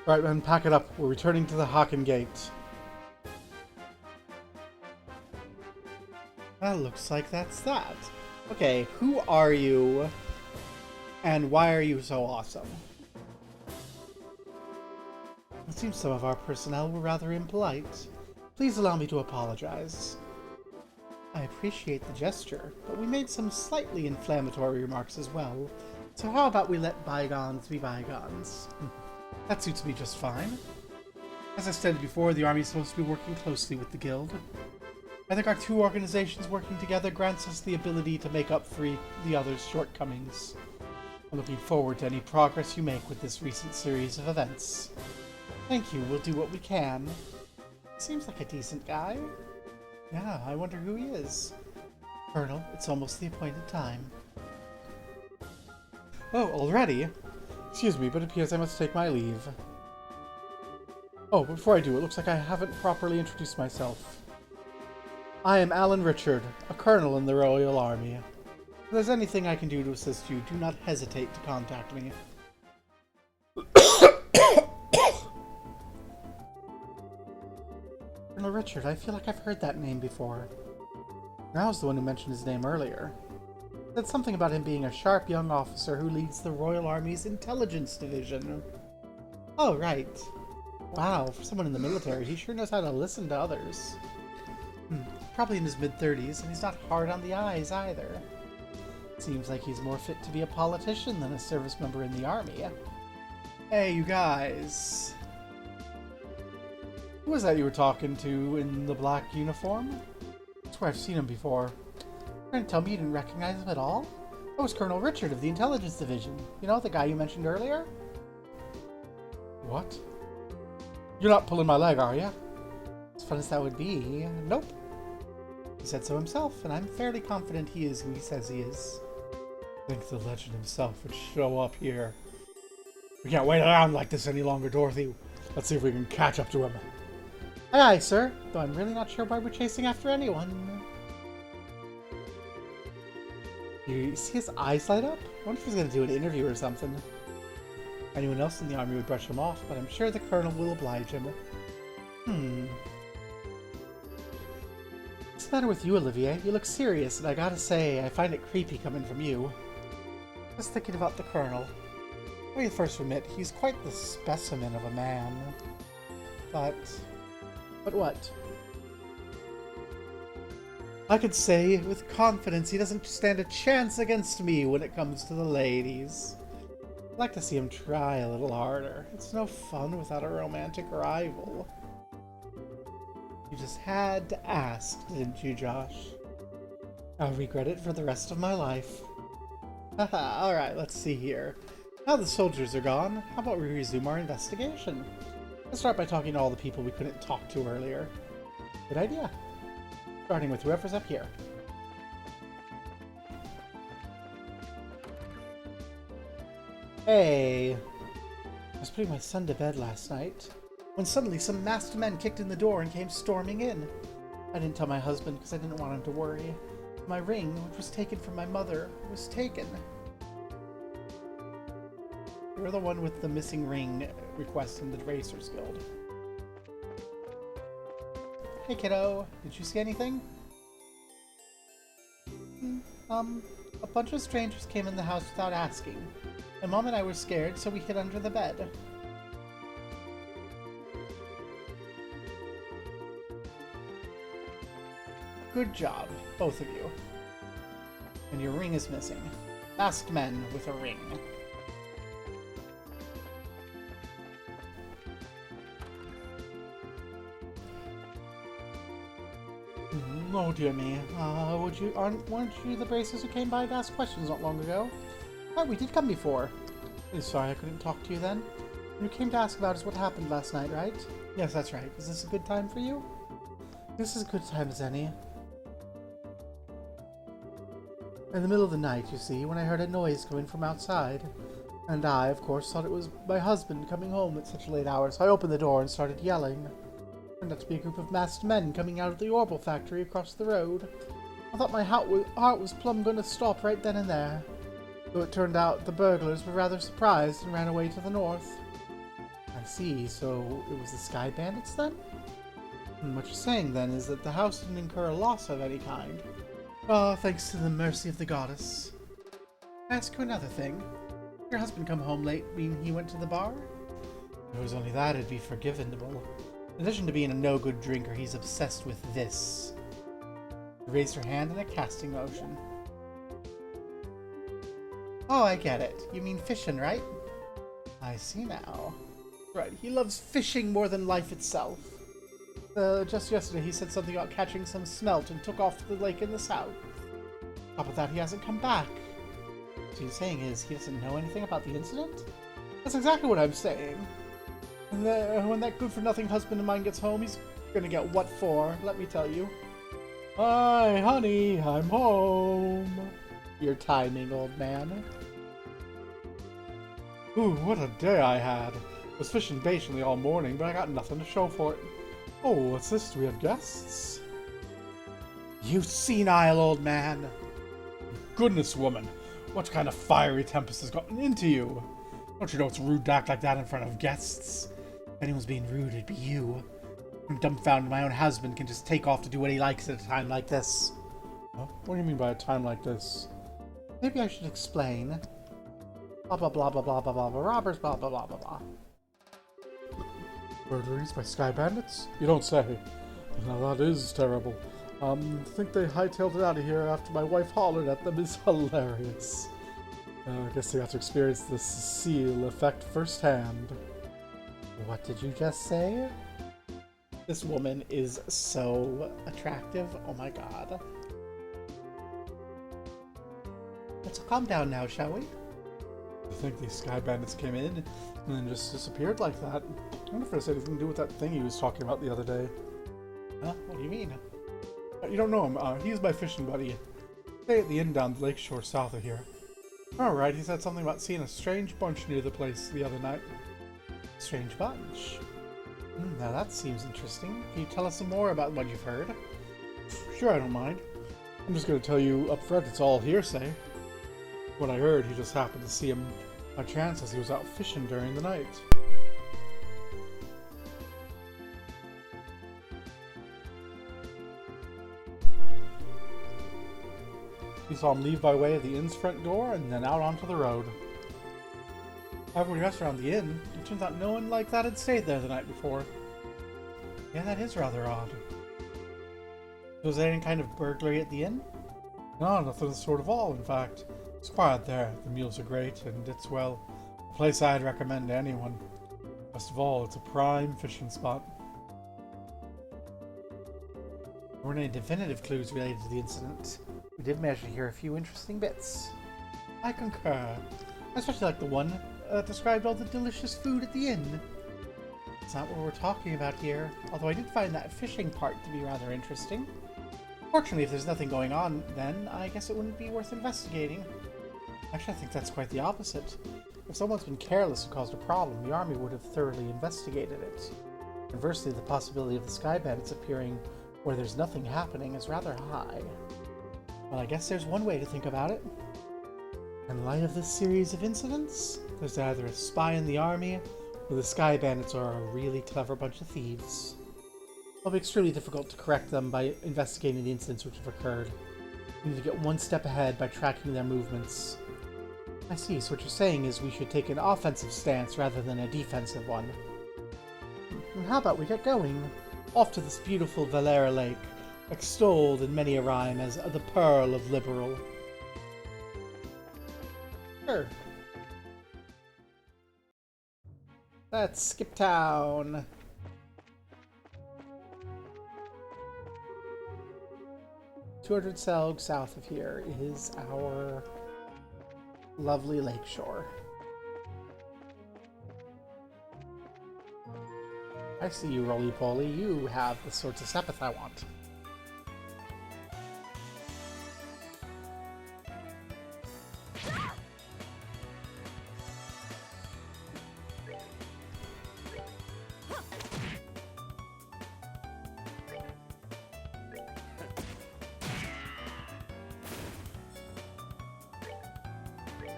Right, then pack it up. We're returning to the Haken Gate. Well, looks like that's that. Okay, who are you? And why are you so awesome? It seems some of our personnel were rather impolite. Please allow me to apologize. I appreciate the gesture, but we made some slightly inflammatory remarks as well. So how about we let bygones be bygones? That suits me just fine. As I stated before, the army is supposed to be working closely with the guild. I think our two organizations working together grants us the ability to make up for the other's shortcomings. I'm looking forward to any progress you make with this recent series of events. Thank you, we'll do what we can. Seems like a decent guy. Yeah, I wonder who he is. Colonel, it's almost the appointed time. Oh, already? Excuse me, but it appears I must take my leave. Oh, before I do, it looks like I haven't properly introduced myself. I am Alan Richard, a colonel in the Royal Army. If there's anything I can do to assist you, do not hesitate to contact me. Colonel Richard, I feel like I've heard that name before. I was the one who mentioned his name earlier. Said something about him being a sharp young officer who leads the Royal Army's Intelligence Division. Oh, right. Wow, for someone in the military, he sure knows how to listen to others. Probably in his mid-30s, and he's not hard on the eyes either. Seems like he's more fit to be a politician than a service member in the army. Hey, you guys. Who was that you were talking to in the black uniform? I swear I've seen him before. You're gonna tell me you didn't recognize him at all? That was Colonel Richard of the Intelligence Division. You know, the guy you mentioned earlier? What? You're not pulling my leg, are you? As fun as that would be, nope. He said so himself, and I'm fairly confident he is who he says he is. I think the legend himself would show up here. We can't wait around like this any longer, Dorothy. Let's see if we can catch up to him. Aye, aye, sir. Though I'm really not sure why we're chasing after anyone. You see his eyes light up? I wonder if he's going to do an interview or something. Anyone else in the army would brush him off, but I'm sure the colonel will oblige him. What's the matter with you, Olivier? You look serious, and I gotta say, I find it creepy coming from you. Just thinking about the colonel. Let me first admit, he's quite the specimen of a man. But what? I could say with confidence he doesn't stand a chance against me when it comes to the ladies. I'd like to see him try a little harder. It's no fun without a romantic rival. You just had to ask, didn't you, Josh? I'll regret it for the rest of my life. Haha, alright, let's see here. Now the soldiers are gone, how about we resume our investigation? Let's start by talking to all the people we couldn't talk to earlier. Good idea. Starting with whoever's up here. Hey! I was putting my son to bed last night, when suddenly some masked men kicked in the door and came storming in. I didn't tell my husband because I didn't want him to worry. My ring, which was taken from my mother, was taken. You're the one with the missing ring request in the Racers Guild. Hey kiddo, did you see anything? A bunch of strangers came in the house without asking. My mom and I were scared, so we hid under the bed. Good job, both of you. And your ring is missing. Masked men with a ring. Oh dear me. Weren't you the bracers who came by to ask questions not long ago? Oh, we did come before. Really sorry I couldn't talk to you then. You came to ask about us what happened last night, right? Yes, that's right. Is this a good time for you? This is as good time as any. In the middle of the night, you see, when I heard a noise coming from outside. And I, of course, thought it was my husband coming home at such a late hour, so I opened the door and started yelling. It turned out to be a group of masked men coming out of the Orbital factory across the road. I thought my heart was plumb going to stop right then and there. Though it turned out the burglars were rather surprised and ran away to the north. I see, so it was the Sky Bandits then? What you're saying then is that the house didn't incur a loss of any kind. Oh, thanks to the mercy of the goddess. I ask you another thing. Your husband come home late mean he went to the bar? If it was only that, it'd be forgivable. In addition to being a no-good drinker, he's obsessed with this. She raised her hand in a casting motion. Oh, I get it. You mean fishing, right? I see now. Right, he loves fishing more than life itself. Just yesterday he said something about catching some smelt and took off to the lake in the south. On top of that, he hasn't come back. What he's saying is he doesn't know anything about the incident? That's exactly what I'm saying. And when that good-for-nothing husband of mine gets home, he's gonna get what for, let me tell you. Hi, honey, I'm home. Your timing, old man. Ooh, what a day I had. Was fishing patiently all morning, but I got nothing to show for it. Oh, what's this? Do we have guests? You senile old man! Goodness, woman! What kind of fiery tempest has gotten into you? Don't you know it's rude to act like that in front of guests? If anyone's being rude, it'd be you. I'm dumbfounded my own husband can just take off to do what he likes at a time like this. Huh? What do you mean by a time like this? Maybe I should explain. Blah blah blah blah blah blah blah blah robbers blah blah blah blah blah. Burglaries by Sky Bandits? You don't say. Now that is terrible. I think they hightailed it out of here after my wife hollered at them is hilarious. I guess they got to experience the Cecile effect firsthand. What did you just say? This woman is so attractive. Oh my god. Let's calm down now, shall we? I think these Sky Bandits came in and then just disappeared like that. I wonder if it has anything to do with that thing he was talking about the other day. Huh? What do you mean? You don't know him. He's my fishing buddy. Stay at the inn down the lakeshore south of here. Alright, he said something about seeing a strange bunch near the place the other night. Strange bunch? Now that seems interesting. Can you tell us some more about what you've heard? Sure, I don't mind. I'm just going to tell you up front it's all hearsay. What I heard, he just happened to see him by chance as he was out fishing during the night. He saw him leave by way of the inn's front door and then out onto the road. However, when he asked around the inn, it turns out no one like that had stayed there the night before. Yeah, that is rather odd. Was there any kind of burglary at the inn? No, nothing of the sort of all, in fact. It's quiet there, the meals are great, and it's, well, a place I'd recommend to anyone. Best of all, it's a prime fishing spot. There weren't any definitive clues related to the incident. We did manage to hear a few interesting bits. I concur. I especially like the one that described all the delicious food at the inn. It's not what we're talking about here, although I did find that fishing part to be rather interesting. Fortunately, if there's nothing going on, then I guess it wouldn't be worth investigating. Actually, I think that's quite the opposite. If someone's been careless and caused a problem, the army would have thoroughly investigated it. Conversely, the possibility of the Sky Bandits appearing where there's nothing happening is rather high. Well, I guess there's one way to think about it. In light of this series of incidents, there's either a spy in the army, or the Sky Bandits are a really clever bunch of thieves. It'll be extremely difficult to correct them by investigating the incidents which have occurred. We need to get one step ahead by tracking their movements. I see, so what you're saying is we should take an offensive stance rather than a defensive one. And how about we get going? Off to this beautiful Valera Lake, extolled in many a rhyme as the Pearl of Liberal. Sure. Let's skip town. 200 Selg south of here is our lovely lakeshore. I see you, Roly-Poly. You have the sorts of Sepith I want.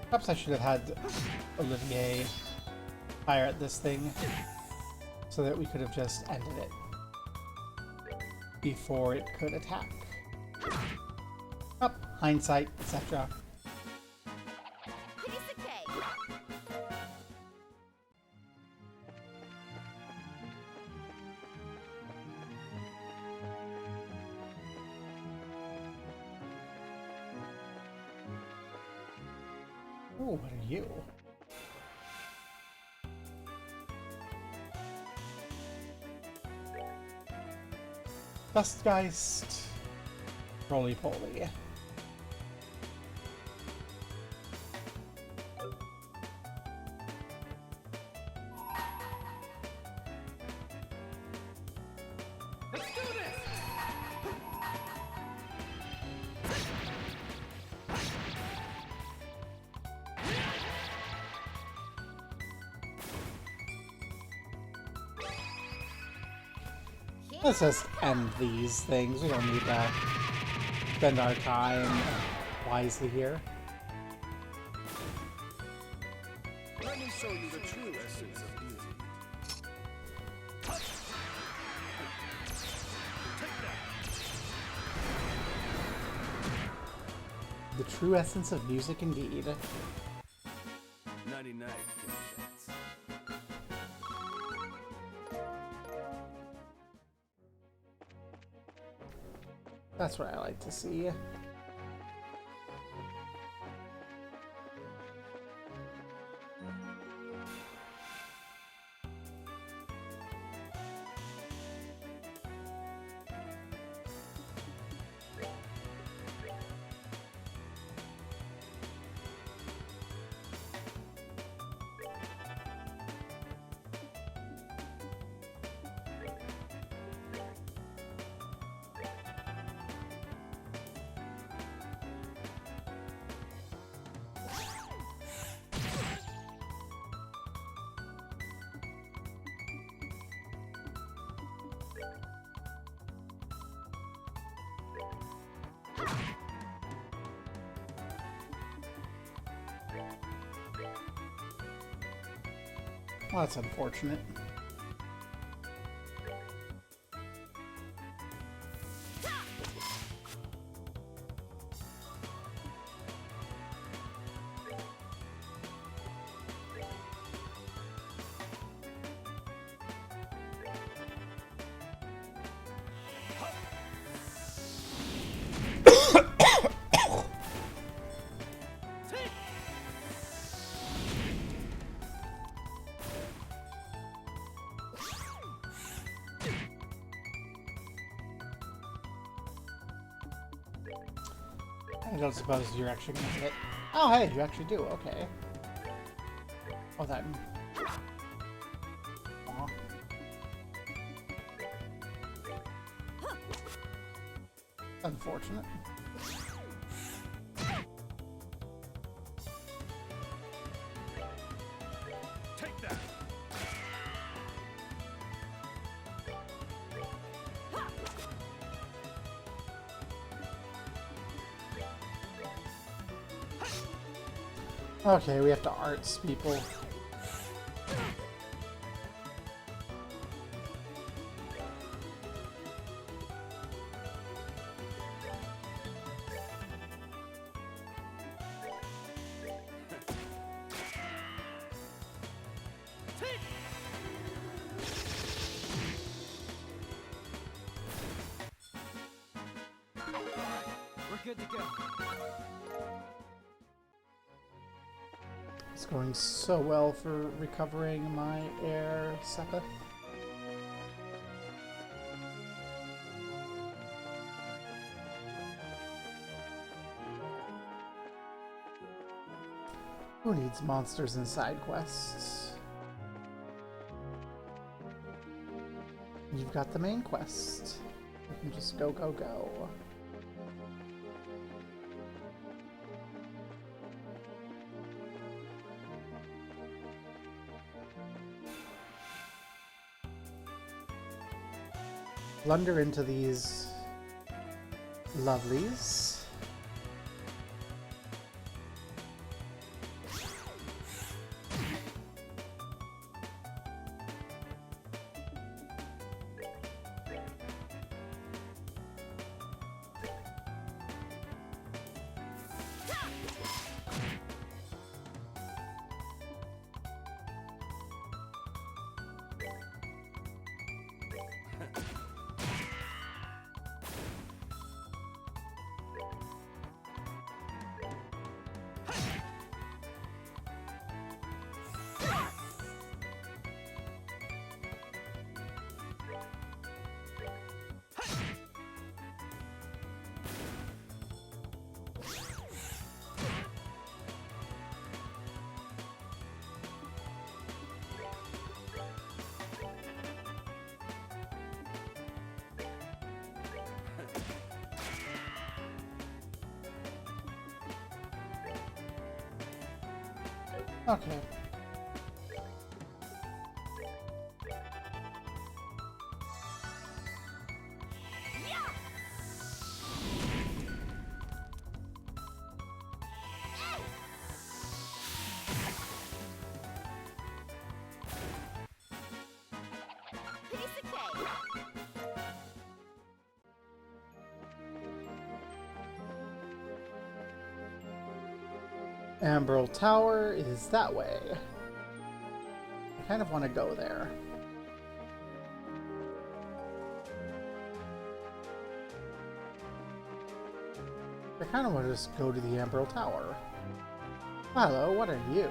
Perhaps I should have had Olivier fire at this thing so that we could have just ended it before it could attack. Up, hindsight, etc. Piece of cake. Oh, what are you? Dustgeist, Roly-Poly. Let's just end these things. We don't need to spend our time wisely here. Let me show you the true essence of beauty. The true essence of music, indeed. 99 kilograms. That's what I like to see. Well, that's unfortunate. I don't suppose you're actually gonna hit. Oh, hey, you actually do. Okay. Oh, that. Aw. Unfortunate. Take that. Okay, we have to arts people. We're good to go. It's going so well for recovering my air Sepith. Who needs monsters and side quests? You've got the main quest. You can just go, go, go. Blunder into these lovelies. Okay. Piece of cake. Ambrel Tower is that way. I kind of want to go there. I kind of want to just go to the Ambrel Tower. Hello, what are you?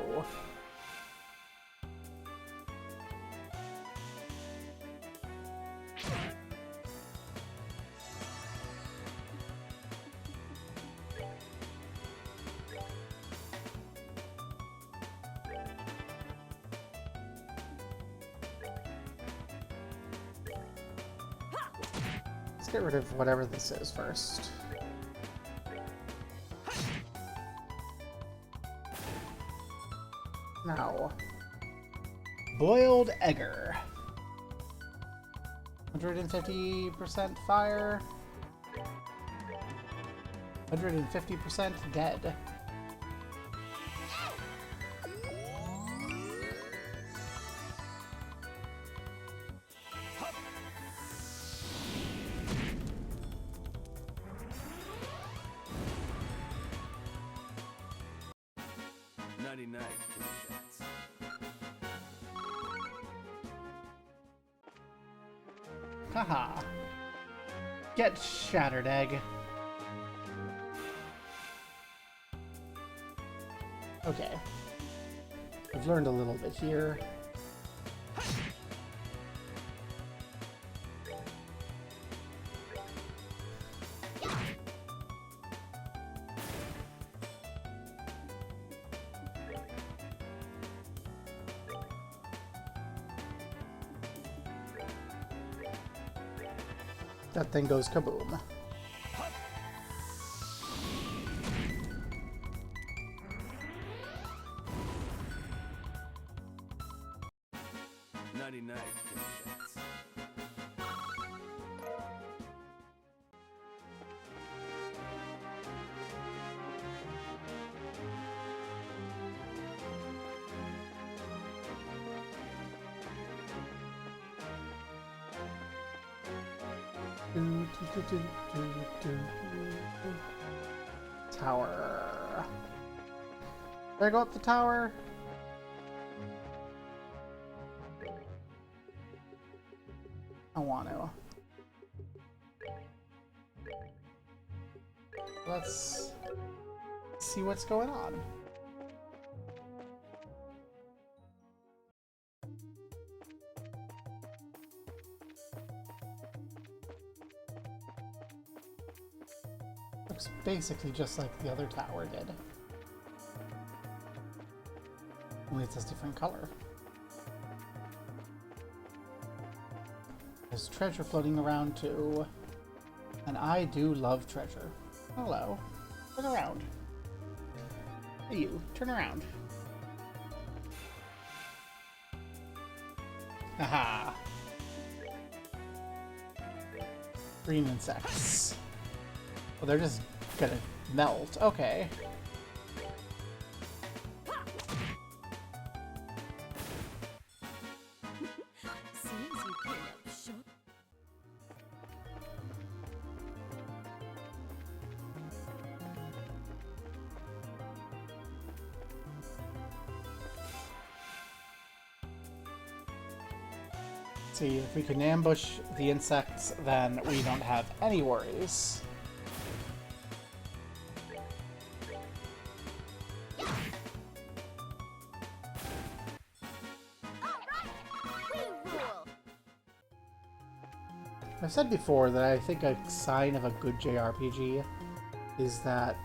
Let's get rid of whatever this is first. Now, boiled egger. 150% fire. 150% dead. Haha. Get shattered, egg. Okay. I've learned a little bit here. That thing goes kaboom. Tower. Did I go up the tower? I want to. Let's see what's going on. Looks basically just like the other tower did. Only it's a different color. There's treasure floating around too. And I do love treasure. Hello. Turn around. Hey you, turn around. Haha. Green insects. Well, they're just gonna melt. Okay. Seems you came up short. See, if we can ambush the insects, then we don't have any worries. I've said before that I think a sign of a good JRPG is that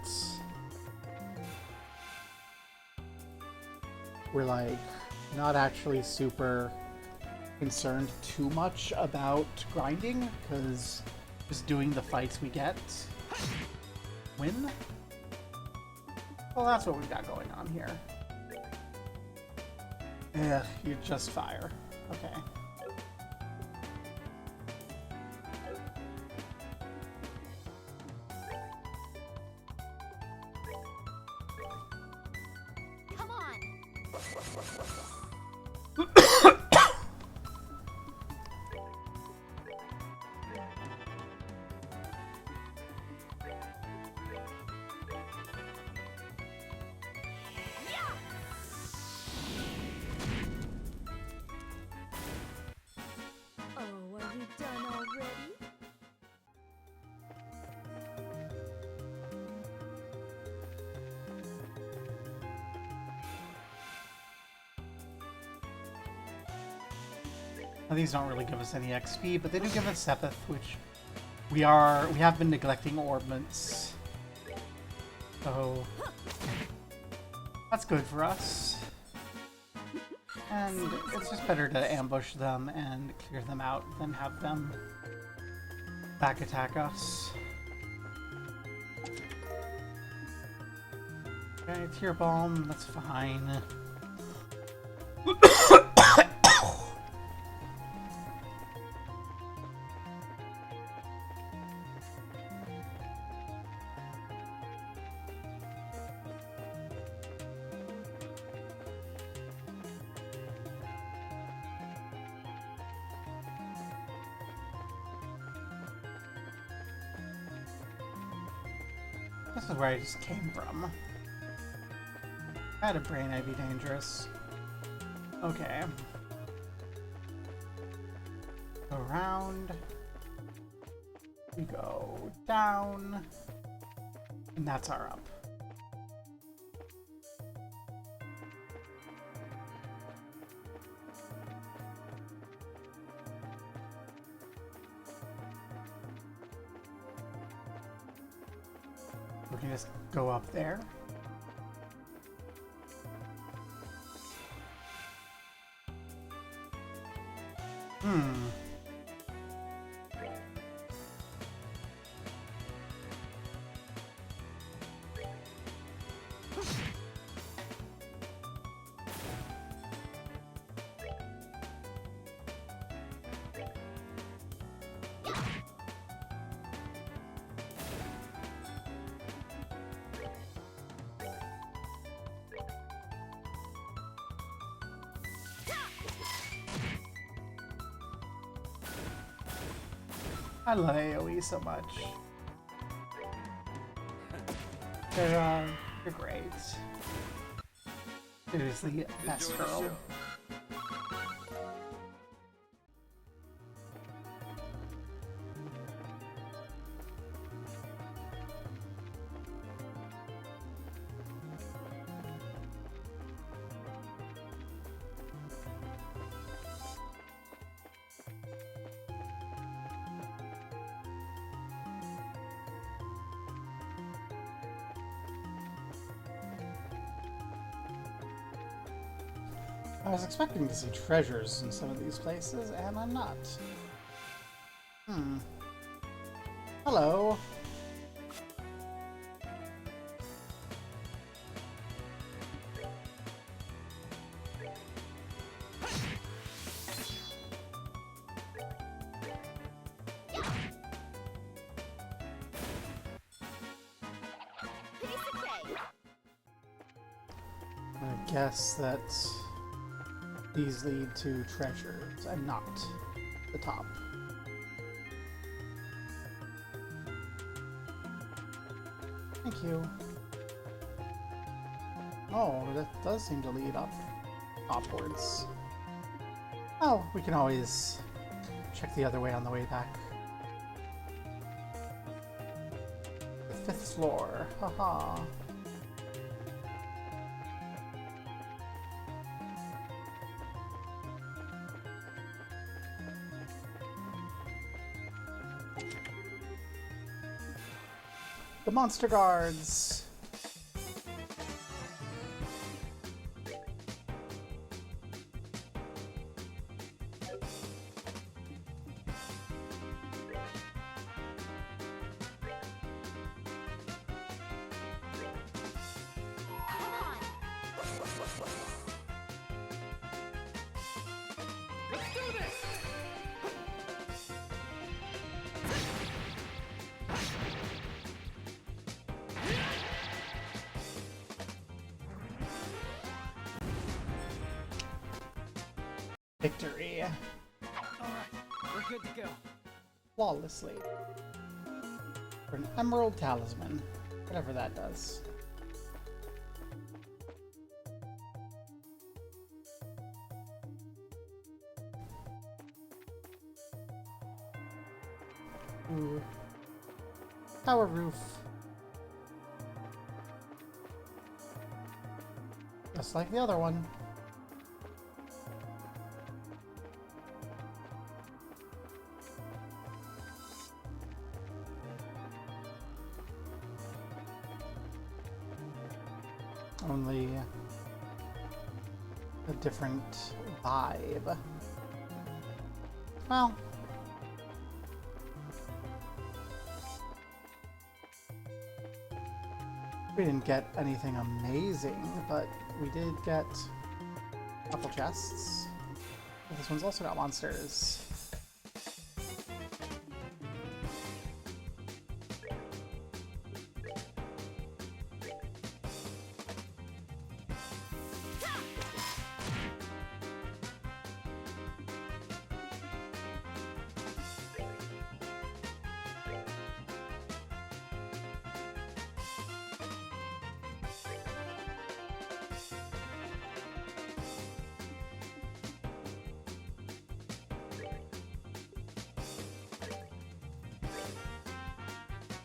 we're like not actually super concerned too much about grinding, because just doing the fights we get win. Well, that's what we've got going on here. Ugh, you're just fire. Okay. Come on. Oh, are we done already? Now, these don't really give us any XP, but they do give us Sepith, which we have been neglecting orbments. So that's good for us. And it's just better to ambush them and clear them out than have them back attack us. Okay, Tear Balm, that's fine. This is where I just came from. I had a brain I'd be dangerous. Okay. Go around. We go down. And that's our up. We can just go up there. I love AoE so much. They're great. Seriously, best Enjoy the girl. show. I was expecting to see treasures in some of these places, and I'm not. Hello. I guess that these lead to treasures and not the top. Thank you. Oh, that does seem to lead up upwards. Oh, we can always check the other way on the way back. The 5th floor. Haha. The monster guards! Let's do this! Victory. Alright, we're good to go. Flawlessly. For an emerald talisman. Whatever that does. Ooh. Tower roof. Just like the other one. Only a different vibe. Well, we didn't get anything amazing, but we did get a couple chests. This one's also got monsters.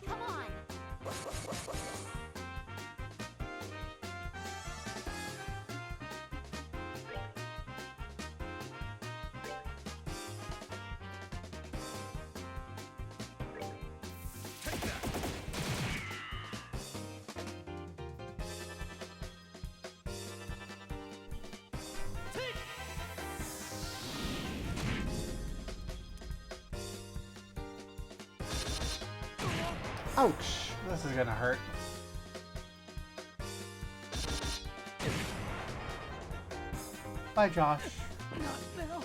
Come on! Ouch! This is gonna hurt. Bye, Josh. Not now.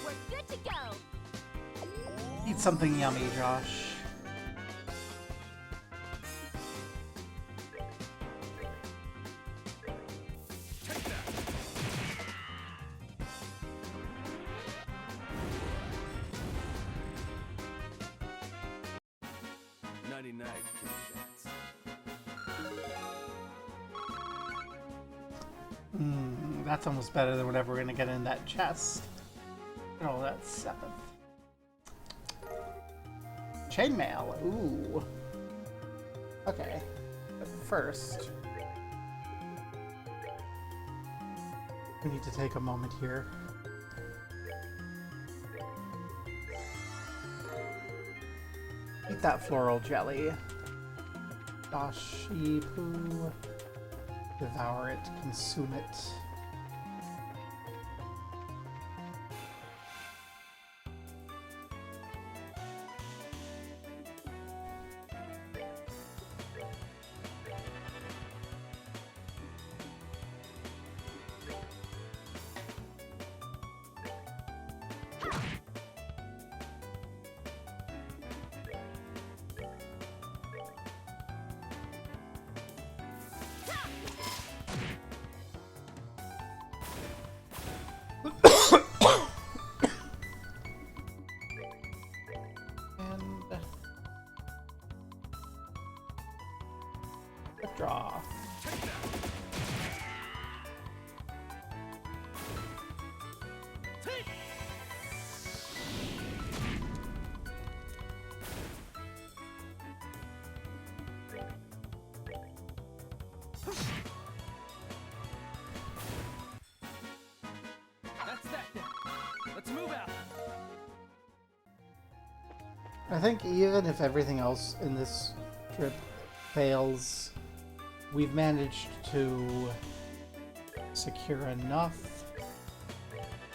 We're good to go! Eat something yummy, Josh. Nighty-night, That's almost better than whatever we're gonna get in that chest. Oh, that's 7th. chainmail. Ooh. Okay. But first, we need to take a moment here. Eat that floral jelly. Dashipu. Devour it, consume it. Draw. That's that then. Let's move out. I think even if everything else in this trip fails, we've managed to secure enough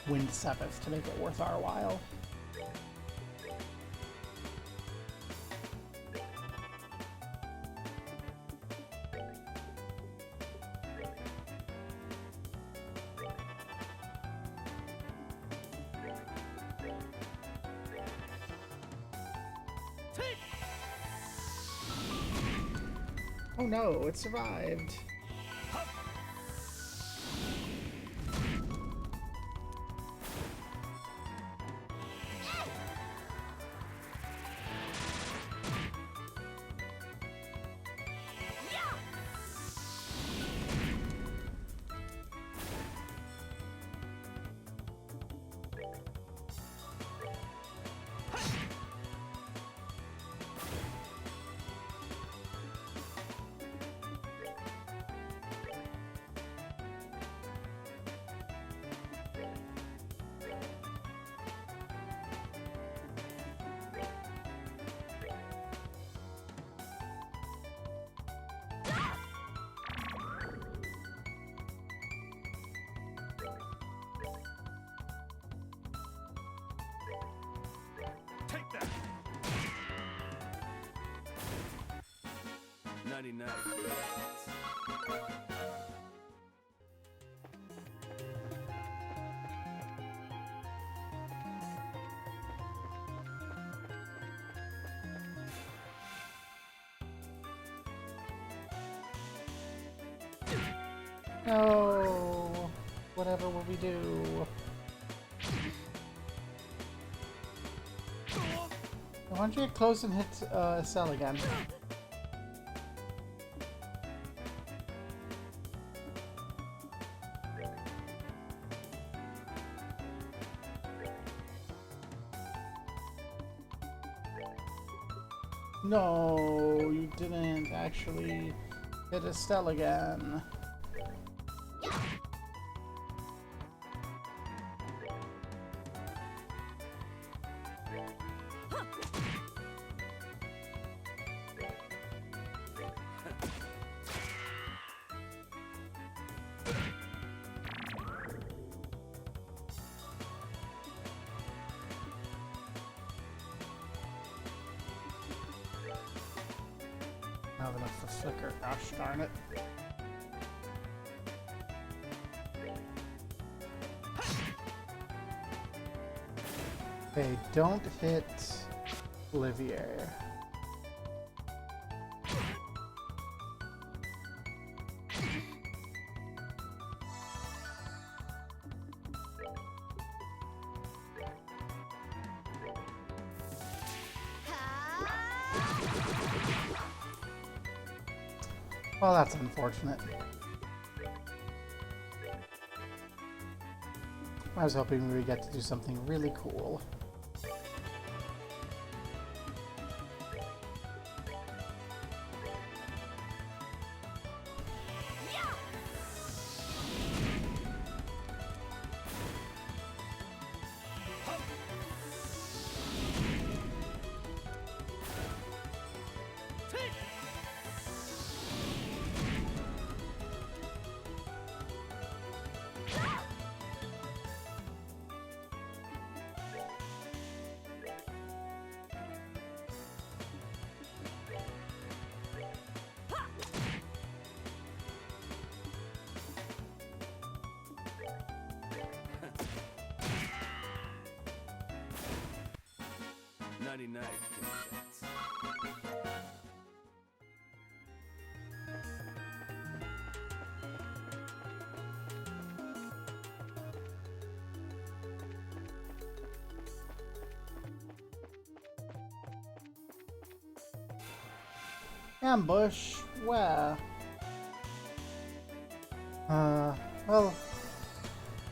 Wind Sabbath to make it worth our while. Oh no, it survived. Take that. 99. No. Whatever will we do? Why don't you get close and hit Cell again? No, you didn't actually hit Estelle again. I don't have enough for Flicker. Gosh darn it. Okay, don't hit Olivier. Well, that's unfortunate. I was hoping we would get to do something really cool. Nighty night, Kimmy Bats. Ambush? Where? Well,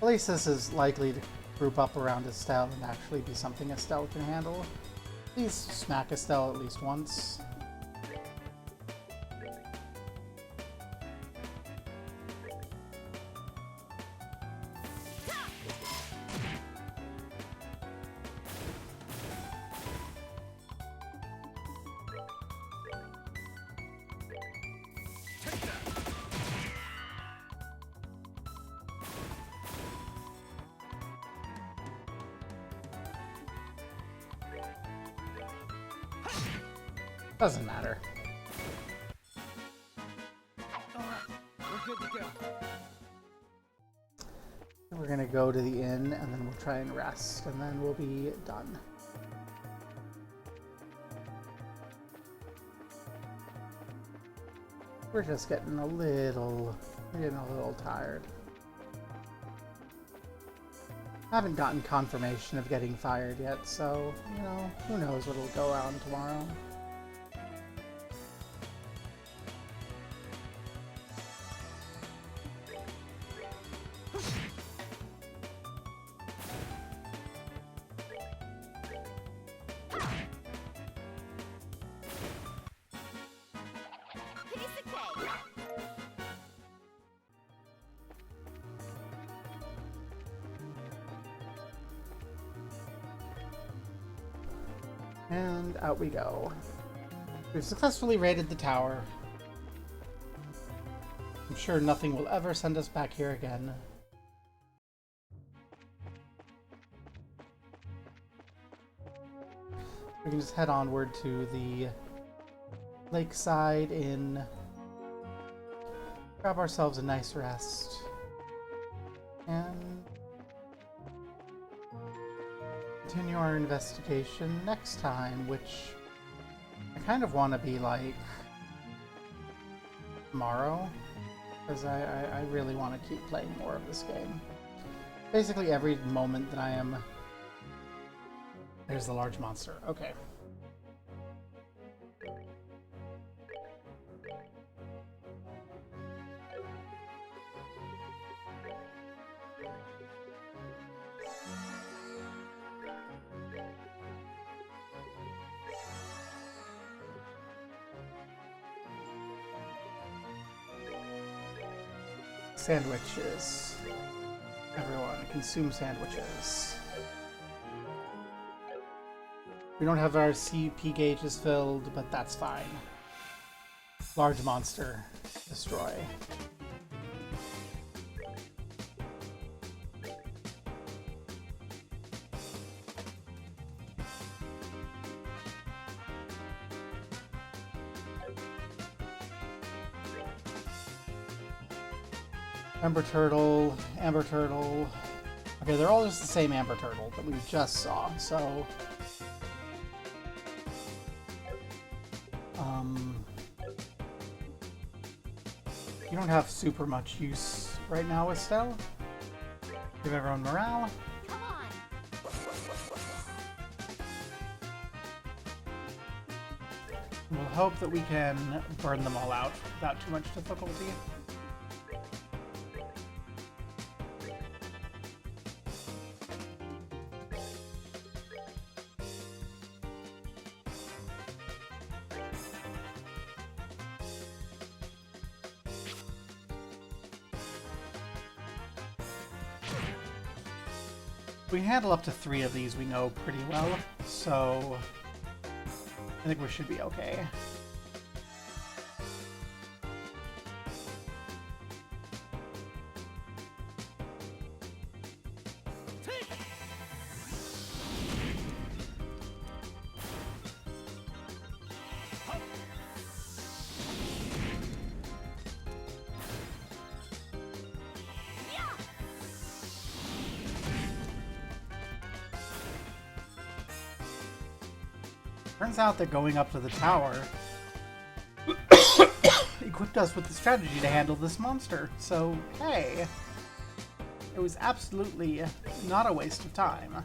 at least this is likely to group up around Estelle and actually be something Estelle can handle. Please smack Estelle at least once. Doesn't matter. We're good to go. We're gonna go to the inn and then we'll try and rest and then we'll be done. We're just getting a little tired. I haven't gotten confirmation of getting fired yet, so, you know, who knows what'll go on tomorrow. And out we go. We've successfully raided the tower. I'm sure nothing will ever send us back here again. We can just head onward to the lakeside inn. Grab ourselves a nice rest. And continue our investigation next time, which I kind of want to be like tomorrow, because I really want to keep playing more of this game. Basically every moment that I am... There's the large monster. Okay. Sandwiches. Everyone, consume sandwiches. We don't have our CP gauges filled, but that's fine. Large monster. Destroy. Amber Turtle, Amber Turtle. Okay, they're all just the same Amber Turtle that we just saw, so... You don't have super much use right now, Estelle. Give everyone morale. Come on. We'll hope that we can burn them all out without too much difficulty. We can handle up to 3 of these, we know pretty well, so I think we should be okay. Turns out that going up to the tower equipped us with the strategy to handle this monster. So, hey, it was absolutely not a waste of time.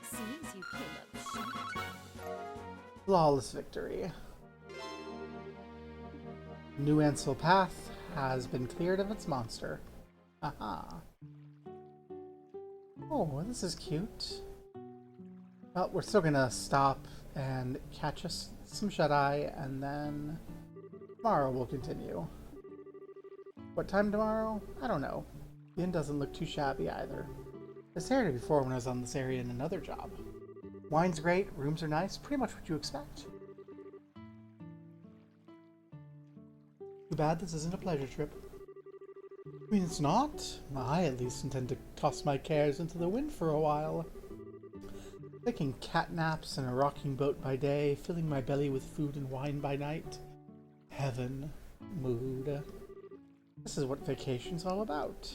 Seems you came up short. Flawless victory. New Ansel Path has been cleared of its monster. Aha. Oh, this is cute. Well, we're still gonna stop and catch us some shut-eye, and then tomorrow we'll continue. What time tomorrow? I don't know. The inn doesn't look too shabby either. I was here before when I was on this area in another job. Wine's great, rooms are nice, pretty much what you expect. Too bad this isn't a pleasure trip. I mean, it's not. I at least intend to toss my cares into the wind for a while. Taking cat naps in a rocking boat by day, filling my belly with food and wine by night. Heaven mood. This is what vacation's all about.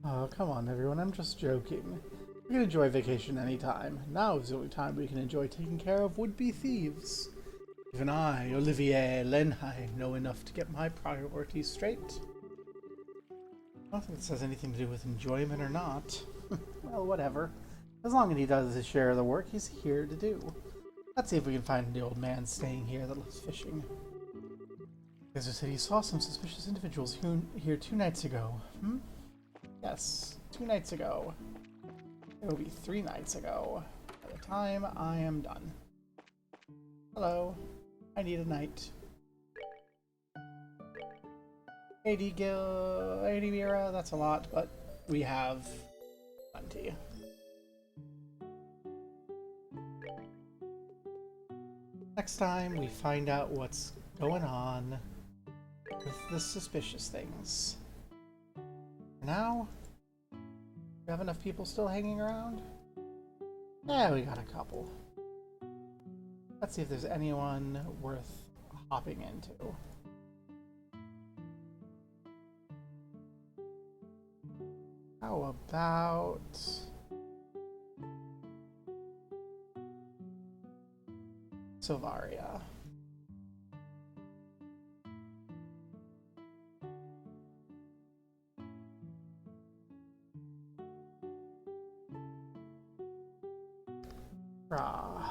Oh, come on everyone, I'm just joking. We can enjoy vacation anytime. Now is the only time we can enjoy taking care of would-be thieves. Even I, Olivier Lenheim, know enough to get my priorities straight. I don't think this has anything to do with enjoyment or not. Well, whatever. As long as he does his share of the work he's here to do. Let's see if we can find the old man staying here that loves fishing. Desert City saw some suspicious individuals here 2 nights ago. Yes, 2 nights ago. It will be 3 nights ago by the time I am done. Hello. I need a night. 80 gil, 80 Mira, that's a lot, but we have plenty. Next time we find out what's going on with the suspicious things. For now, we have enough people still hanging around? Yeah, we got a couple. Let's see if there's anyone worth hopping into. How about Silvaria? Rah.